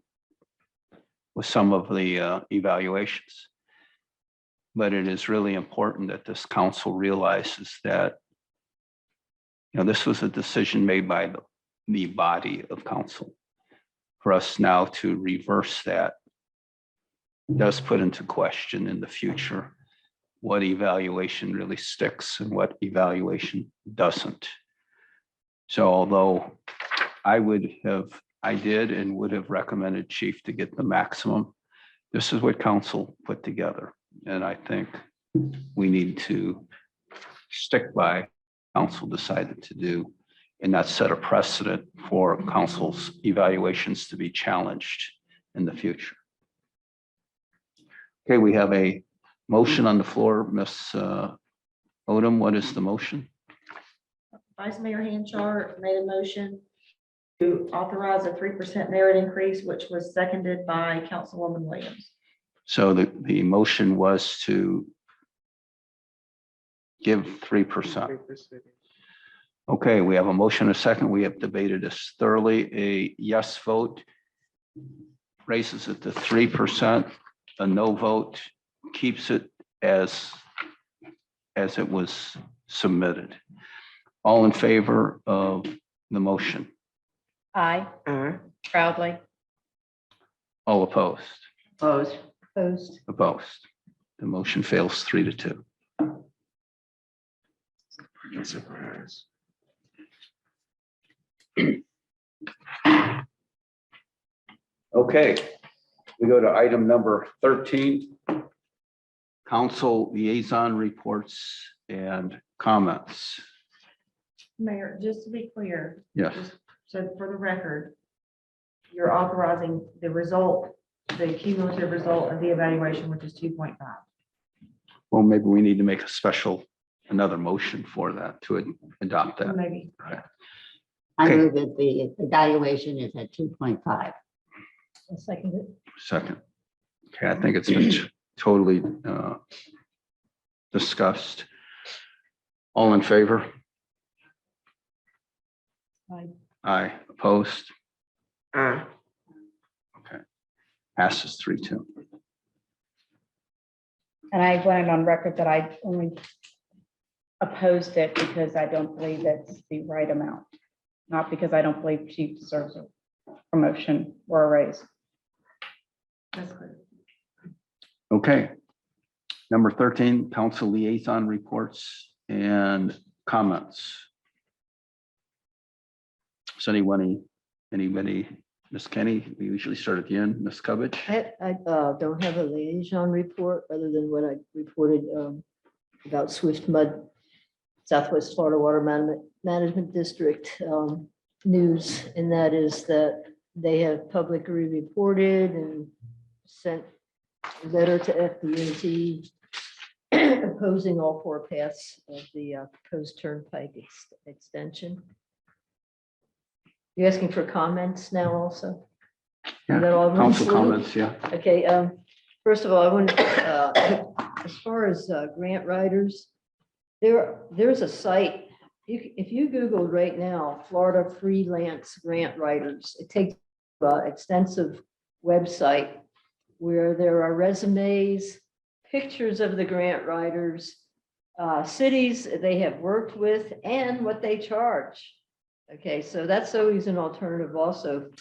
with some of the evaluations. But it is really important that this council realizes that, this was a decision made by the body of council. For us now to reverse that does put into question in the future what evaluation really sticks and what evaluation doesn't. So although I did and would have recommended Chief to get the maximum, this is what council put together. And I think we need to stick by council decided to do and not set a precedent for council's evaluations to be challenged in the future. Okay, we have a motion on the floor. Ms. Odom, what is the motion? Vice Mayor Hanchar made a motion to authorize a 3% merit increase, which was seconded by Councilwoman Williams. So the motion was to give 3%. Okay, we have a motion, a second. We have debated this thoroughly. A yes vote raises it to 3%. A no vote keeps it as it was submitted. All in favor of the motion? Aye. Proudly. All opposed? Opposed. Opposed. The motion fails 3-2. Surprise. Okay, we go to item number 13. Council liaison reports and comments. Mayor, just to be clear, Yes, so for the record, you're authorizing the result, the cumulative result of the evaluation, which is 2.5. well, maybe we need to make another motion for that to adopt that. Maybe. I Okay. move that the evaluation is at 2.5. Second. Second. Okay, I think it's been totally discussed. All in favor? Aye. Aye. Opposed? Aye. Okay. Passes 3-2. And I went on record that I only opposed it because I don't believe that's the right amount. Not because I don't believe Chief deserves a promotion or a raise. That's clear. Okay. Number 13, council liaison reports and comments. Does anybody, Ms. Kenny, we usually start at the end, Ms. Cubbage? I don't have a liaison report other than what I reported about Swift Mud, Southwest Florida Water Management District news, and that is that they have publicly reported and sent a letter to FDOT opposing all 4 paths of the proposed turnpike extension. You asking for comments now also? Yeah, Is that all? council comments, yeah. Okay, first of all, I want as far as grant writers, there's a site, if you Google right now, Florida freelance grant writers, it takes an extensive website where there are resumes, pictures of the grant writers, cities they have worked with, and what they charge. Okay, so that's always an alternative also,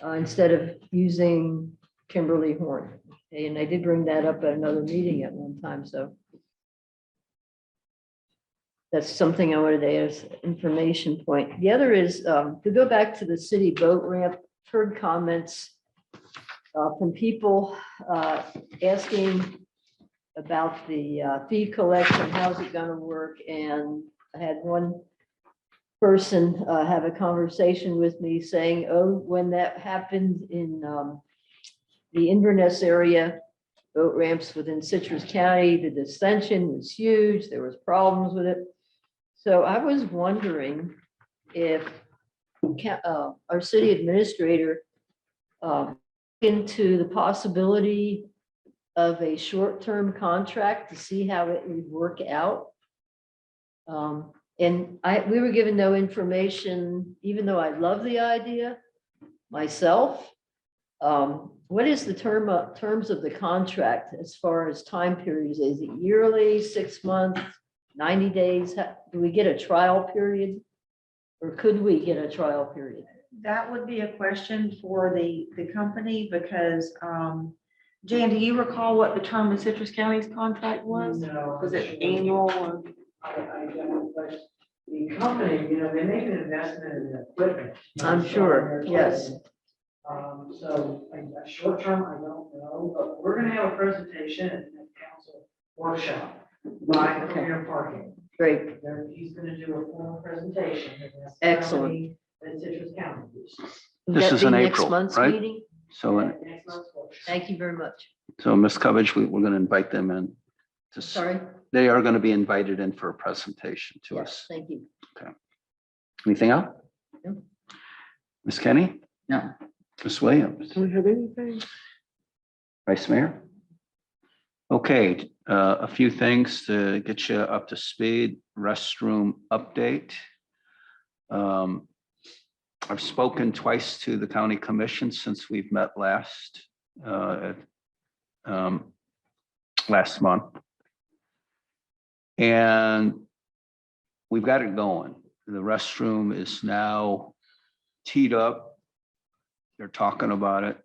instead of using Kimberly Horn. Okay, and I did bring that up at another meeting at one time, so. that's something I wanted to ask, information point. The other is to go back to the city boat ramp, heard comments from people asking about the fee collection, how's it gonna work? And I had one person have a conversation with me saying, oh, when that happened in the Inverness area, boat ramps within Citrus County, the dissension was huge, there was problems with it. So I was wondering if our city administrator into the possibility of a short-term contract to see how it would work out. And we were given no information, even though I love the idea myself. What is the terms of the contract as far as time periods? Is it yearly, 6 months, 90 days? Do we get a trial period? Or could we get a trial period? That would be a question for the company because, Jan, do you recall what the term of Citrus County's contract was? No. Was it annual or? I don't, but the company, they make an investment in the equipment. I'm sure, yes. So a short term, I don't know, but we're gonna have a presentation at the council workshop by Premier Parking. Great, He's gonna do a formal presentation. and that's the Excellent. company That Citrus County uses. Would This that is be in next April, month's right? meeting? So, Next month's workshop. Thank you very much. so Ms. Covich, we're going to invite them in. Sorry, They are going to be invited in for a presentation to yes, us. thank you. Anything else? No. Ms. Kenny? No. Ms. Williams? Do we have anything? Vice Mayor? Okay, a few things to get you up to speed. Restroom update. I've spoken twice to the county commission since we've met last month. And we've got it going. The restroom is now teed up. They're talking about it.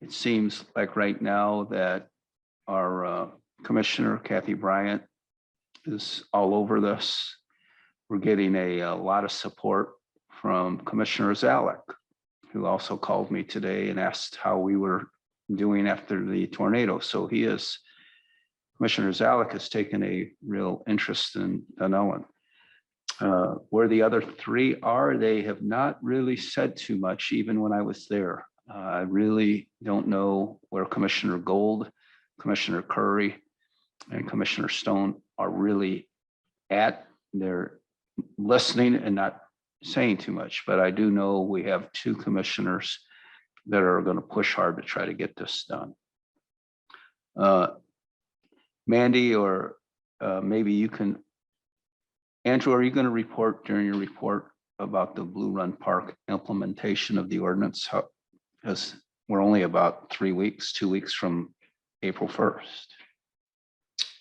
It seems like right now that our Commissioner Kathy Bryant is all over this. We're getting a lot of support from Commissioner Zalek, who also called me today and asked how we were doing after the tornado. So Commissioner Zalek has taken a real interest in Dunnellon. Where the other three are, they have not really said too much, even when I was there. I really don't know where Commissioner Gold, Commissioner Curry, and Commissioner Stone are really at. They're listening and not saying too much, but I do know we have two commissioners that are going to push hard to try to get this done. Mandy, or maybe you can, Andrew, are you going to report during your report about the Blue Run Park implementation of the ordinance? Because we're only about 2 weeks from April 1st.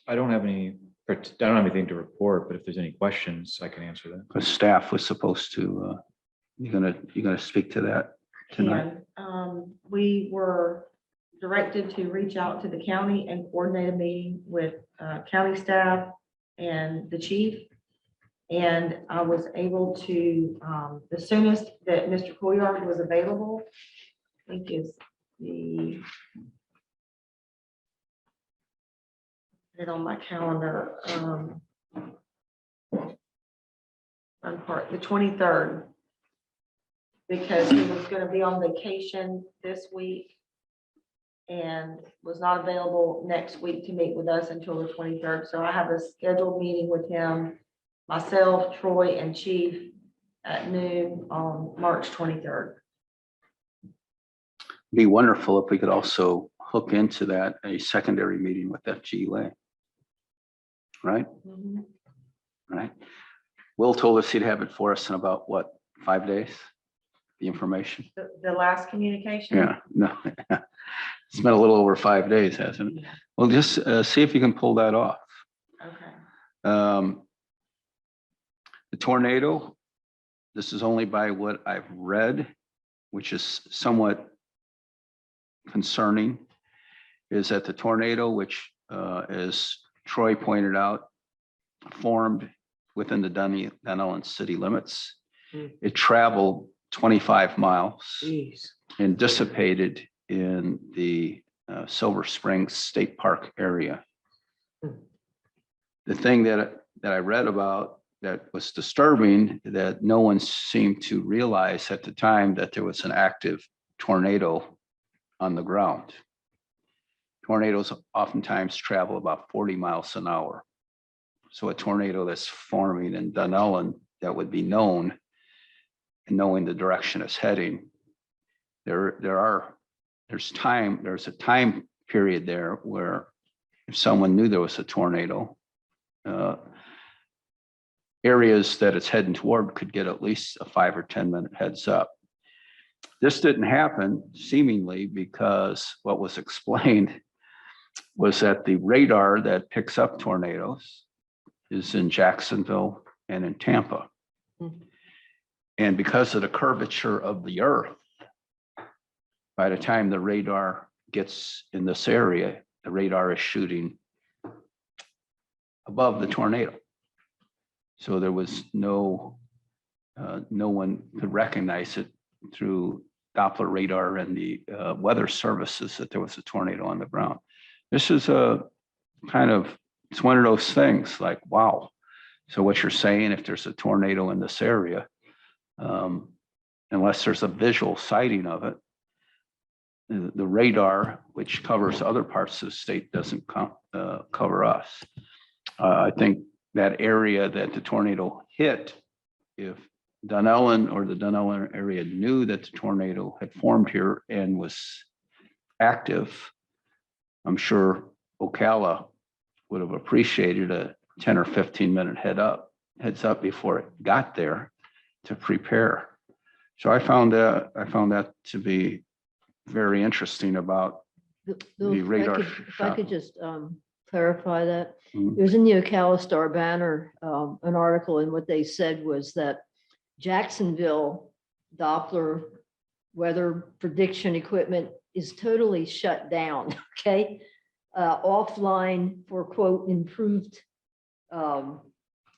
I don't have anything to report, but if there's any questions, I can answer them. The staff was supposed to, you're gonna speak to that tonight? We were directed to reach out to the county and coordinate a meeting with county staff and the chief. And I was able to, the soonest that Mr. Couillard was available, I think is it on my calendar, the 23rd, because he was going to be on vacation this week and was not available next week to meet with us until the 23rd. So I have a scheduled meeting with him, myself, Troy, and Chief at noon on March 23rd. Be wonderful if we could also hook into that a secondary meeting with FGLA. Right? Mhm. Right. Will told us he'd have it for us in about 5 days? The information? The last communication? Yeah, no. It's been a little over 5 days, hasn't it? Well, just see if you can pull that off. Okay. The tornado, this is only by what I've read, which is somewhat concerning, is that the tornado, which as Troy pointed out, formed within the Dunnellon city limits. Mm. It traveled 25 miles Jeez. and dissipated in the Silver Springs State Park area. Hmm. The thing that I read about that was disturbing, that no one seemed to realize at the time, that there was an active tornado on the ground. Tornadoes oftentimes travel about 40 miles an hour. So a tornado that's forming in Dunnellon that would be known, and knowing the direction it's heading, there's a time period there where if someone knew there was a tornado, areas that it's heading toward could get at least a 5 or 10 minute heads up. This didn't happen seemingly because what was explained was that the radar that picks up tornadoes is in Jacksonville and in Tampa. Mhm. And because of the curvature of the earth, by the time the radar gets in this area, the radar is shooting above the tornado. So there was no one could recognize it through Doppler radar and the weather services that there was a tornado on the ground. This is it's one of those things like, wow. So what you're saying, if there's a tornado in this area, unless there's a visual sighting of it, the radar, which covers other parts of the state, doesn't cover us. I think that area that the tornado hit, if Dunnellon or the Dunnellon area knew that the tornado had formed here and was active, I'm sure Ocala would have appreciated a 10 or 15 minute heads up before it got there to prepare. So I found that to be very interesting about Bill, the if I radar. could- If I could just clarify that. Mhm. There's in the Ocala Star Banner, an article, and what they said was that Jacksonville Doppler weather prediction equipment is totally shut down, okay? Offline for quote, improved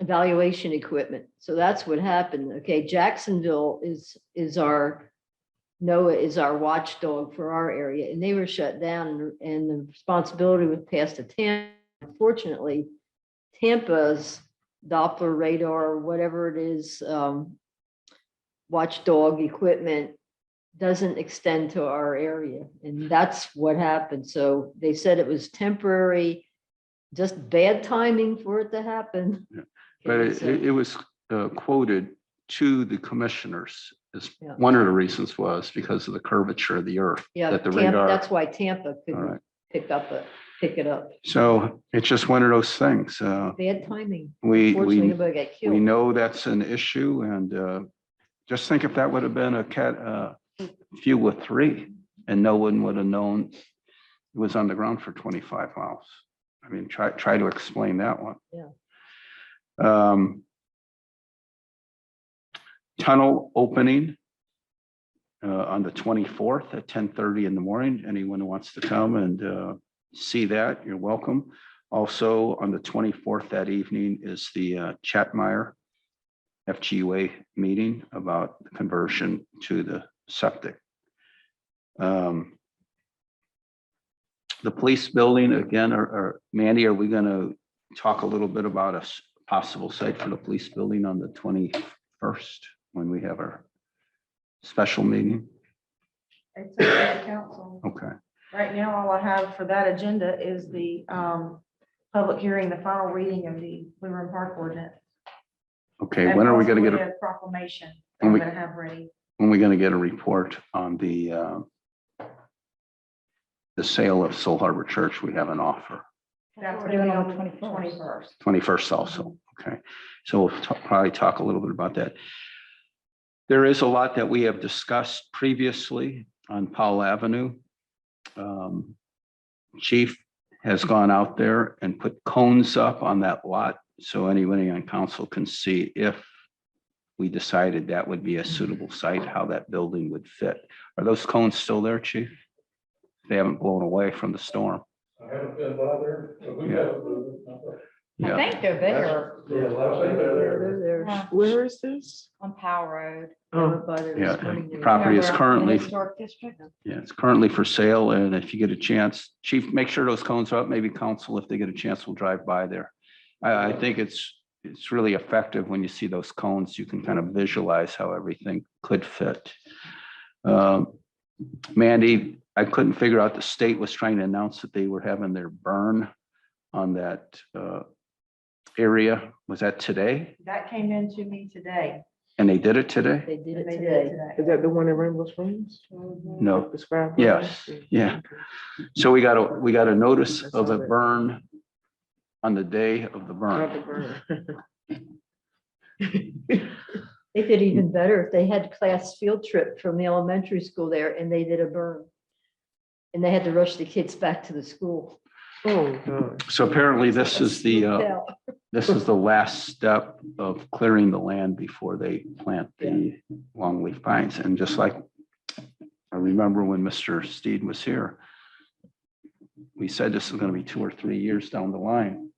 evaluation equipment. So that's what happened, okay? Jacksonville is our NOAA is our watchdog for our area, and they were shut down, and the responsibility was passed to Tampa. Unfortunately, Tampa's Doppler radar, whatever it is, watchdog equipment doesn't extend to our area, and that's what happened. So they said it was temporary, just bad timing for it to happen. Yeah. But it was quoted to the commissioners as Yeah. one of the reasons was because of the curvature of the earth. Yeah, that the Tampa, radar. that's why Tampa All couldn't right. pick it up. So it's just one of those things. Bad timing. We Unfortunately, nobody got we killed. know that's an issue, and just think if that would have been a few with 3, and no one would have known it was on the ground for 25 miles. I mean, try to explain that one. Yeah. Tunnel opening on the 24th at 10:30 in the morning. Anyone who wants to come and see that, you're welcome. Also, on the 24th that evening is the Chatmeyer FGUA meeting about the conversion to the septic. The police building, again, or Mandy, are we going to talk a little bit about a possible site for the police building on the 21st when we have our special meeting? It's up to the council. Okay. Right now, all I have for that agenda is the public hearing, the final reading of the Blue Room Park ordinance. Okay, And when are we going to possibly get a proclamation that When I'm we- going to have ready. when we going to get a report on the sale of Soul Harbor Church? We have an offer. That's We're going to doing be it on on the the 21st. 21st also. Okay. So we'll probably talk a little bit about that. There is a lot that we have discussed previously on Powell Avenue. Chief has gone out there and put cones up on that lot so anybody on council can see if we decided that would be a suitable site, how that building would fit. Are those cones still there, Chief? They haven't blown away from the storm. I haven't been by there, but we Yeah. have. Yeah. think they're there Where is this? on Powell Road. Oh, Yeah, the property is Remember, currently, Historic District. yeah, it's currently for sale, and if you get a chance, chief, make sure those cones are up, maybe council, if they get a chance, will drive by there. I think it's really effective when you see those cones, you can kind of visualize how everything could fit. Mandy, I couldn't figure out, the state was trying to announce that they were having their burn on that area. Was that today? That came into me today. And they did it today? They did it They did today. it today. is that the one in Rainbow Springs? No. Describe. Yes, yeah. So we got a notice of a burn on the day of the burn. They did even better. If they had class field trip from the elementary school there and they did a burn. And they had to rush the kids back to the school. Oh, God. So apparently this is the last step of clearing the land before they plant the longleaf pines. And just like, I remember when Mr. Steed was here, we said this is going to be 2 or 3 years down the line.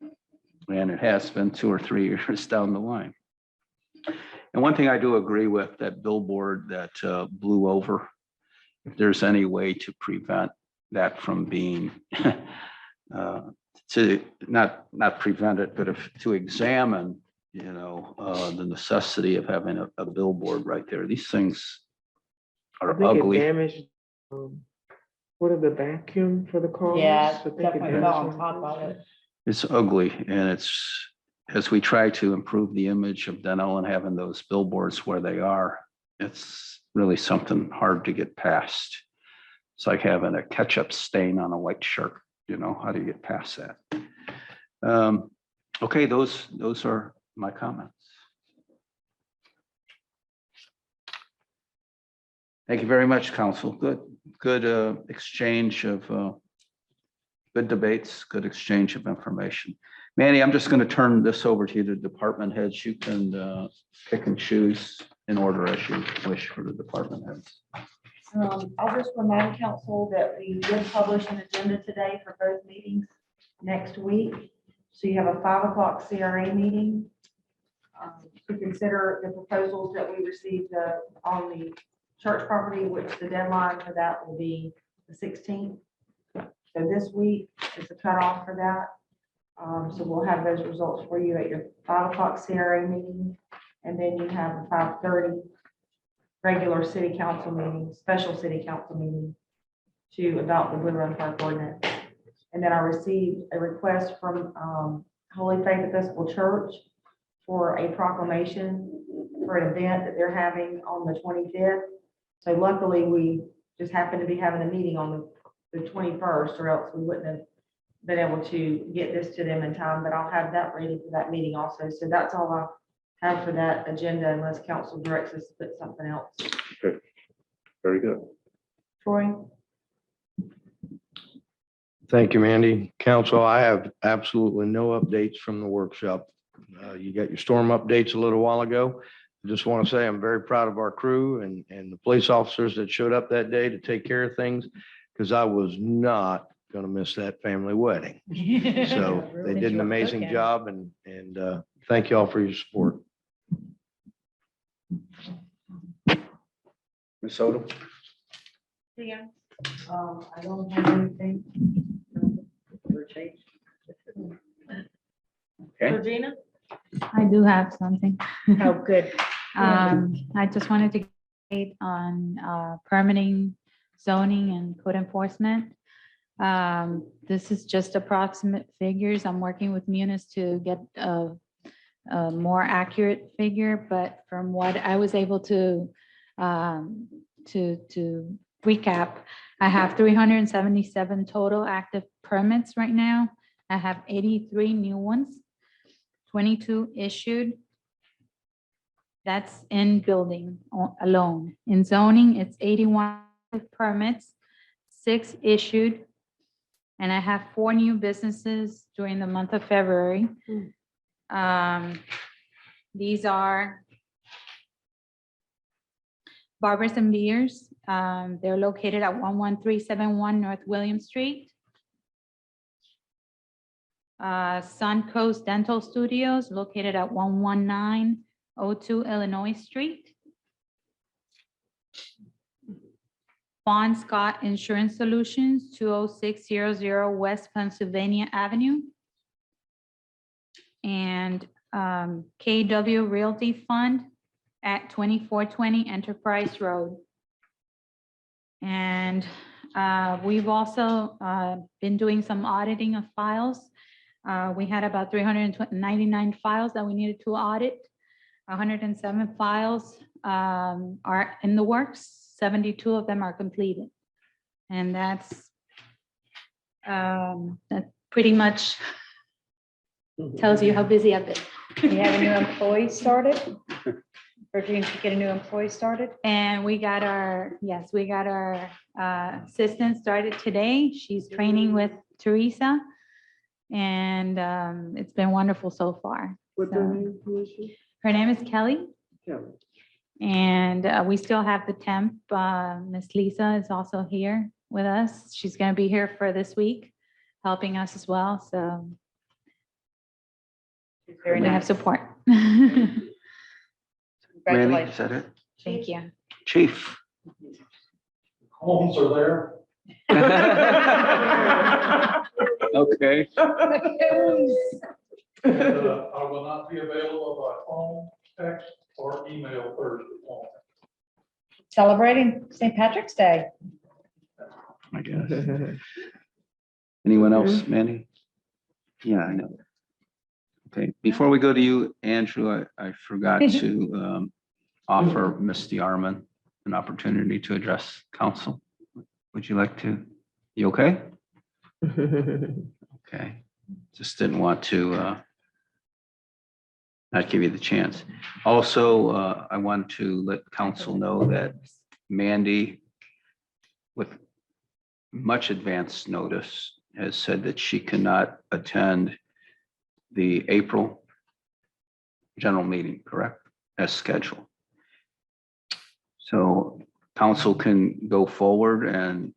And it has been 2 or 3 years down the line. And one thing I do agree with, that billboard that blew over, if there's any way to prevent that from being to not prevent it, but to examine, the necessity of having a billboard right there. These things I are think it ugly. damaged, what are the vacuum for the cars? Yeah, I think it definitely damaged fell on one top of of those. it. It's ugly, and it's, as we try to improve the image of Dunnellon, having those billboards where they are, it's really something hard to get past. It's like having a ketchup stain on a white shirt. How do you get past that? Okay, those are my comments. Thank you very much, council. Good exchange of good debates, good exchange of information. Manny, I'm just going to turn this over to you, the department heads. You can pick and choose in order as you wish for the department heads. I'll just remind council that we did publish an agenda today for both meetings next week. So you have a 5 o'clock CRA meeting to consider the proposals that we received on the church property, which the deadline for that will be the 16th. So this week is the cutoff for that. So we'll have those results for you at your 5 o'clock CRA meeting. And then you have a 5:30 regular city council meeting, special city council meeting to adopt the Blue Run Park ordinance. And then I received a request from Holy Faith Episcopal Church for a proclamation for an event that they're having on the 25th. So luckily, we just happened to be having a meeting on the 21st, or else we wouldn't have been able to get this to them in time, but I'll have that ready for that meeting also. So that's all I have for that agenda, unless council directs us to put something else. Okay. Very good. Troy? Thank you, Mandy. Council, I have absolutely no updates from the workshop. You got your storm updates a little while ago. I just want to say I'm very proud of our crew and the police officers that showed up that day to take care of things, because I was not going to miss that family wedding. So they did an amazing job, and thank you all for your support. Ms. Odom? Yeah. I don't have anything. Okay. Regina? I do have something. Oh, good. I just wanted to get on permitting, zoning and code enforcement. This is just approximate figures. I'm working with Munis to get a more accurate figure, but from what I was able to recap, I have 377 total active permits right now. I have 83 new ones, 22 issued. That's in building alone. In zoning, it's 81 permits, 6 issued, and I have 4 new businesses during the month of February. These are Barbers and Beers. They're located at 11371 North William Street. Suncoast Dental Studios located at 11902 Illinois Street. Bond Scott Insurance Solutions, 20600 West Pennsylvania Avenue. And KW Realty Fund at 2420 Enterprise Road. And we've also been doing some auditing of files. We had about 399 files that we needed to audit. 107 files are in the works. 72 of them are completed. And that's that pretty much tells you how busy I've been. You have a new employee started? Or do you get a new employee started? And we got our, yes, we got our assistant started today. She's training with Teresa. And it's been wonderful so far. What's her name? Who is she? Her name is Kelly. Kelly. And we still have the temp. Miss Lisa is also here with us. She's going to be here for this week, helping us as well. So Very we have nice. support. Manny, Congratulations. is that it? Thank you. Chief? Homes are there. Okay. And, I will not be available by phone, text, or email Thursday morning. Celebrating St. Patrick's Day. I guess. Anyone else, Manny? Yeah, I know. Okay, before we go to you, Andrew, I forgot to offer Ms. DeArmond an opportunity to address council. Would you like to? You okay? Okay, just didn't want to not give you the chance. Also, I want to let council know that Mandy, with much advance notice, has said that she cannot attend the April general meeting, correct, as scheduled. So council can go forward and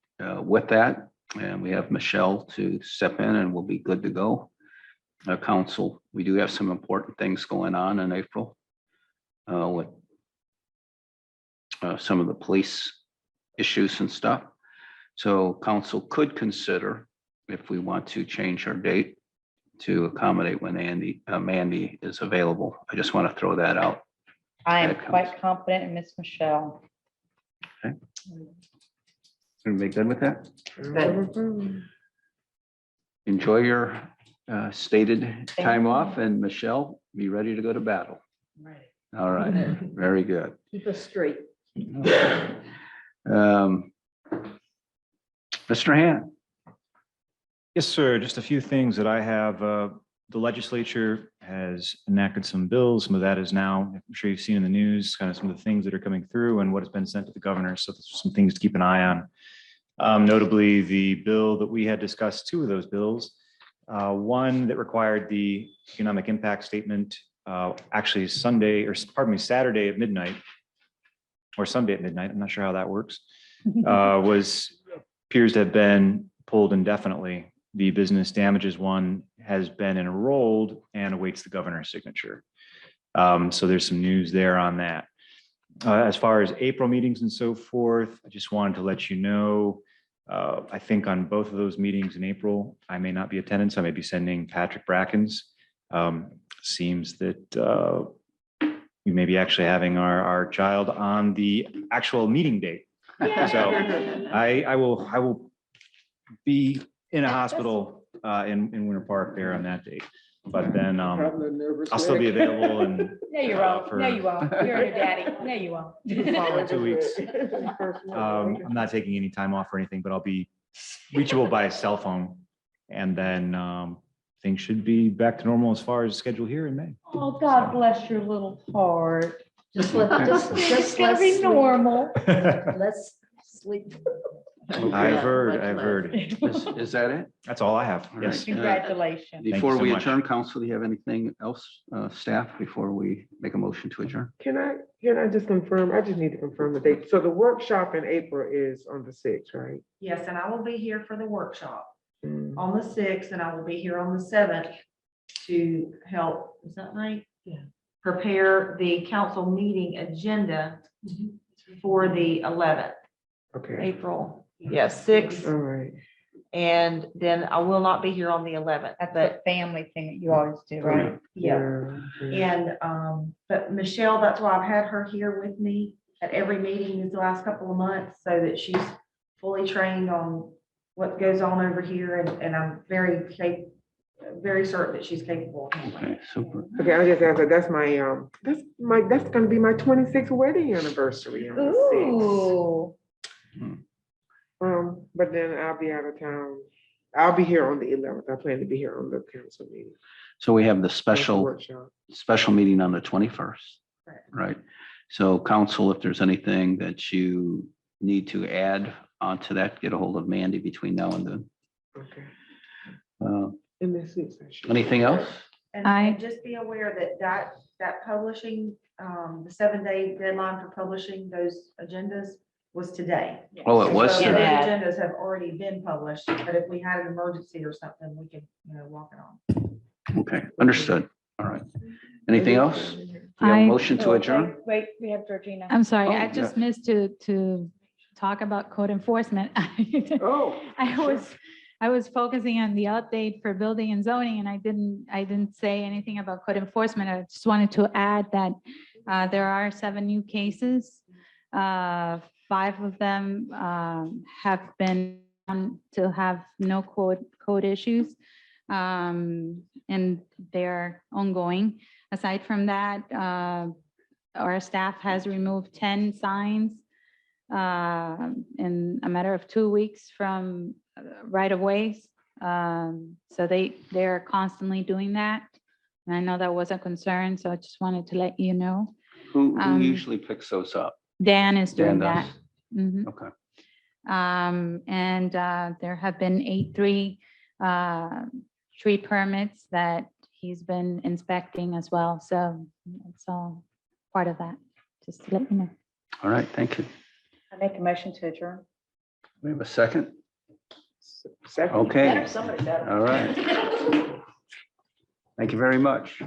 with that, and we have Michelle to step in and we'll be good to go. Council, we do have some important things going on in April with some of the police issues and stuff. So council could consider if we want to change our date to accommodate when Mandy is available. I just want to throw that out. I am That quite confident in Miss Michelle. Everybody good with that? Enjoy your stated time off, and Michelle, be ready to go to battle. All right, very good. Keep us straight. Mr. Han, Yes, sir. Just a few things that I have. The legislature has enacted some bills. Some of that is now, I'm sure you've seen in the news, kind of some of the things that are coming through and what has been sent to the governor. So there's some things to keep an eye on. Notably, the bill that we had discussed, two of those bills. One that required the economic impact statement, actually Saturday at midnight, or Sunday at midnight. I'm not sure how that works. Appears to have been pulled indefinitely. The business damages one has been enrolled and awaits the governor's signature. So there's some news there on that. As far as April meetings and so forth, I just wanted to let you know, I think on both of those meetings in April, I may not be attending, so I may be sending Patrick Brackens. Seems that we may be actually having our child on the actual meeting date. So I will be in a hospital in Winter Park there on that date. But then I'll still be available and No, you won't. No, you won't. You're a daddy. No, you won't. 2 weeks. I'm not taking any time off or anything, but I'll be reachable by cell phone. And then things should be back to normal as far as schedule here in May. Oh, God bless your little heart. Just let, just It's gonna let's be sleep. normal. Let's sleep. I've heard. is that it? That's all I have. All Yes. right. Congratulations. you Before so we much. adjourn, council, do you have anything else, staff, before we make a motion to adjourn? Can I just confirm? I just need to confirm the date. So the workshop in April is on the 6th, right? Yes, and I will be here for the workshop. on the 6th, and I will be here on the 7th to help, is that right? Yeah. Prepare the council meeting agenda for the 11th, Okay, April, yes, 6th. all right. And then I will not be here on the 11th, That's but the family thing that you always do, right? yeah. And, but Michelle, that's why I've had her here with me at every meeting these last couple of months, so that she's fully trained on what goes on over here, and I'm very certain that she's capable. of handling it. Okay, super. Okay, I just asked, that's gonna be my 26th wedding anniversary on the 6th. But then I'll be out of town. I'll be here on the 11th. I plan to be here on the council meeting. So we have the council special workshop. meeting on the 21st, Correct. right? So council, if there's anything that you need to add onto that, get a hold of Mandy between now and then. Okay. Uh, And that's it. Session. Anything else? And just be aware that publishing, the 7-day deadline for publishing those agendas was today. Oh, it was So those today. agendas have already been published, but if we had an emergency or something, we could, walk it on. Okay, understood. All right. Anything else? Do you have a motion to adjourn? Wait, we have Georgina. I'm sorry, Oh, I just missed to talk about code enforcement. Oh. I was focusing on the update for building and zoning, and I didn't say anything about code enforcement. I just wanted to add that there are 7 new cases. 5 of them have been found to have no code issues, and they're ongoing. Aside from that, our staff has removed 10 signs in a matter of 2 weeks from right of ways. So they're constantly doing that. And I know that was a concern, so I just wanted to let you know. Who usually picks those up? Dan is Dan doing that. does? Mhm. Okay. And there have been 8 tree permits that he's been inspecting as well. So it's all part of that, just to let you know. All right, thank you. I make a motion to adjourn. We have a second? Second. Okay, Somebody better. all right. Thank you very much.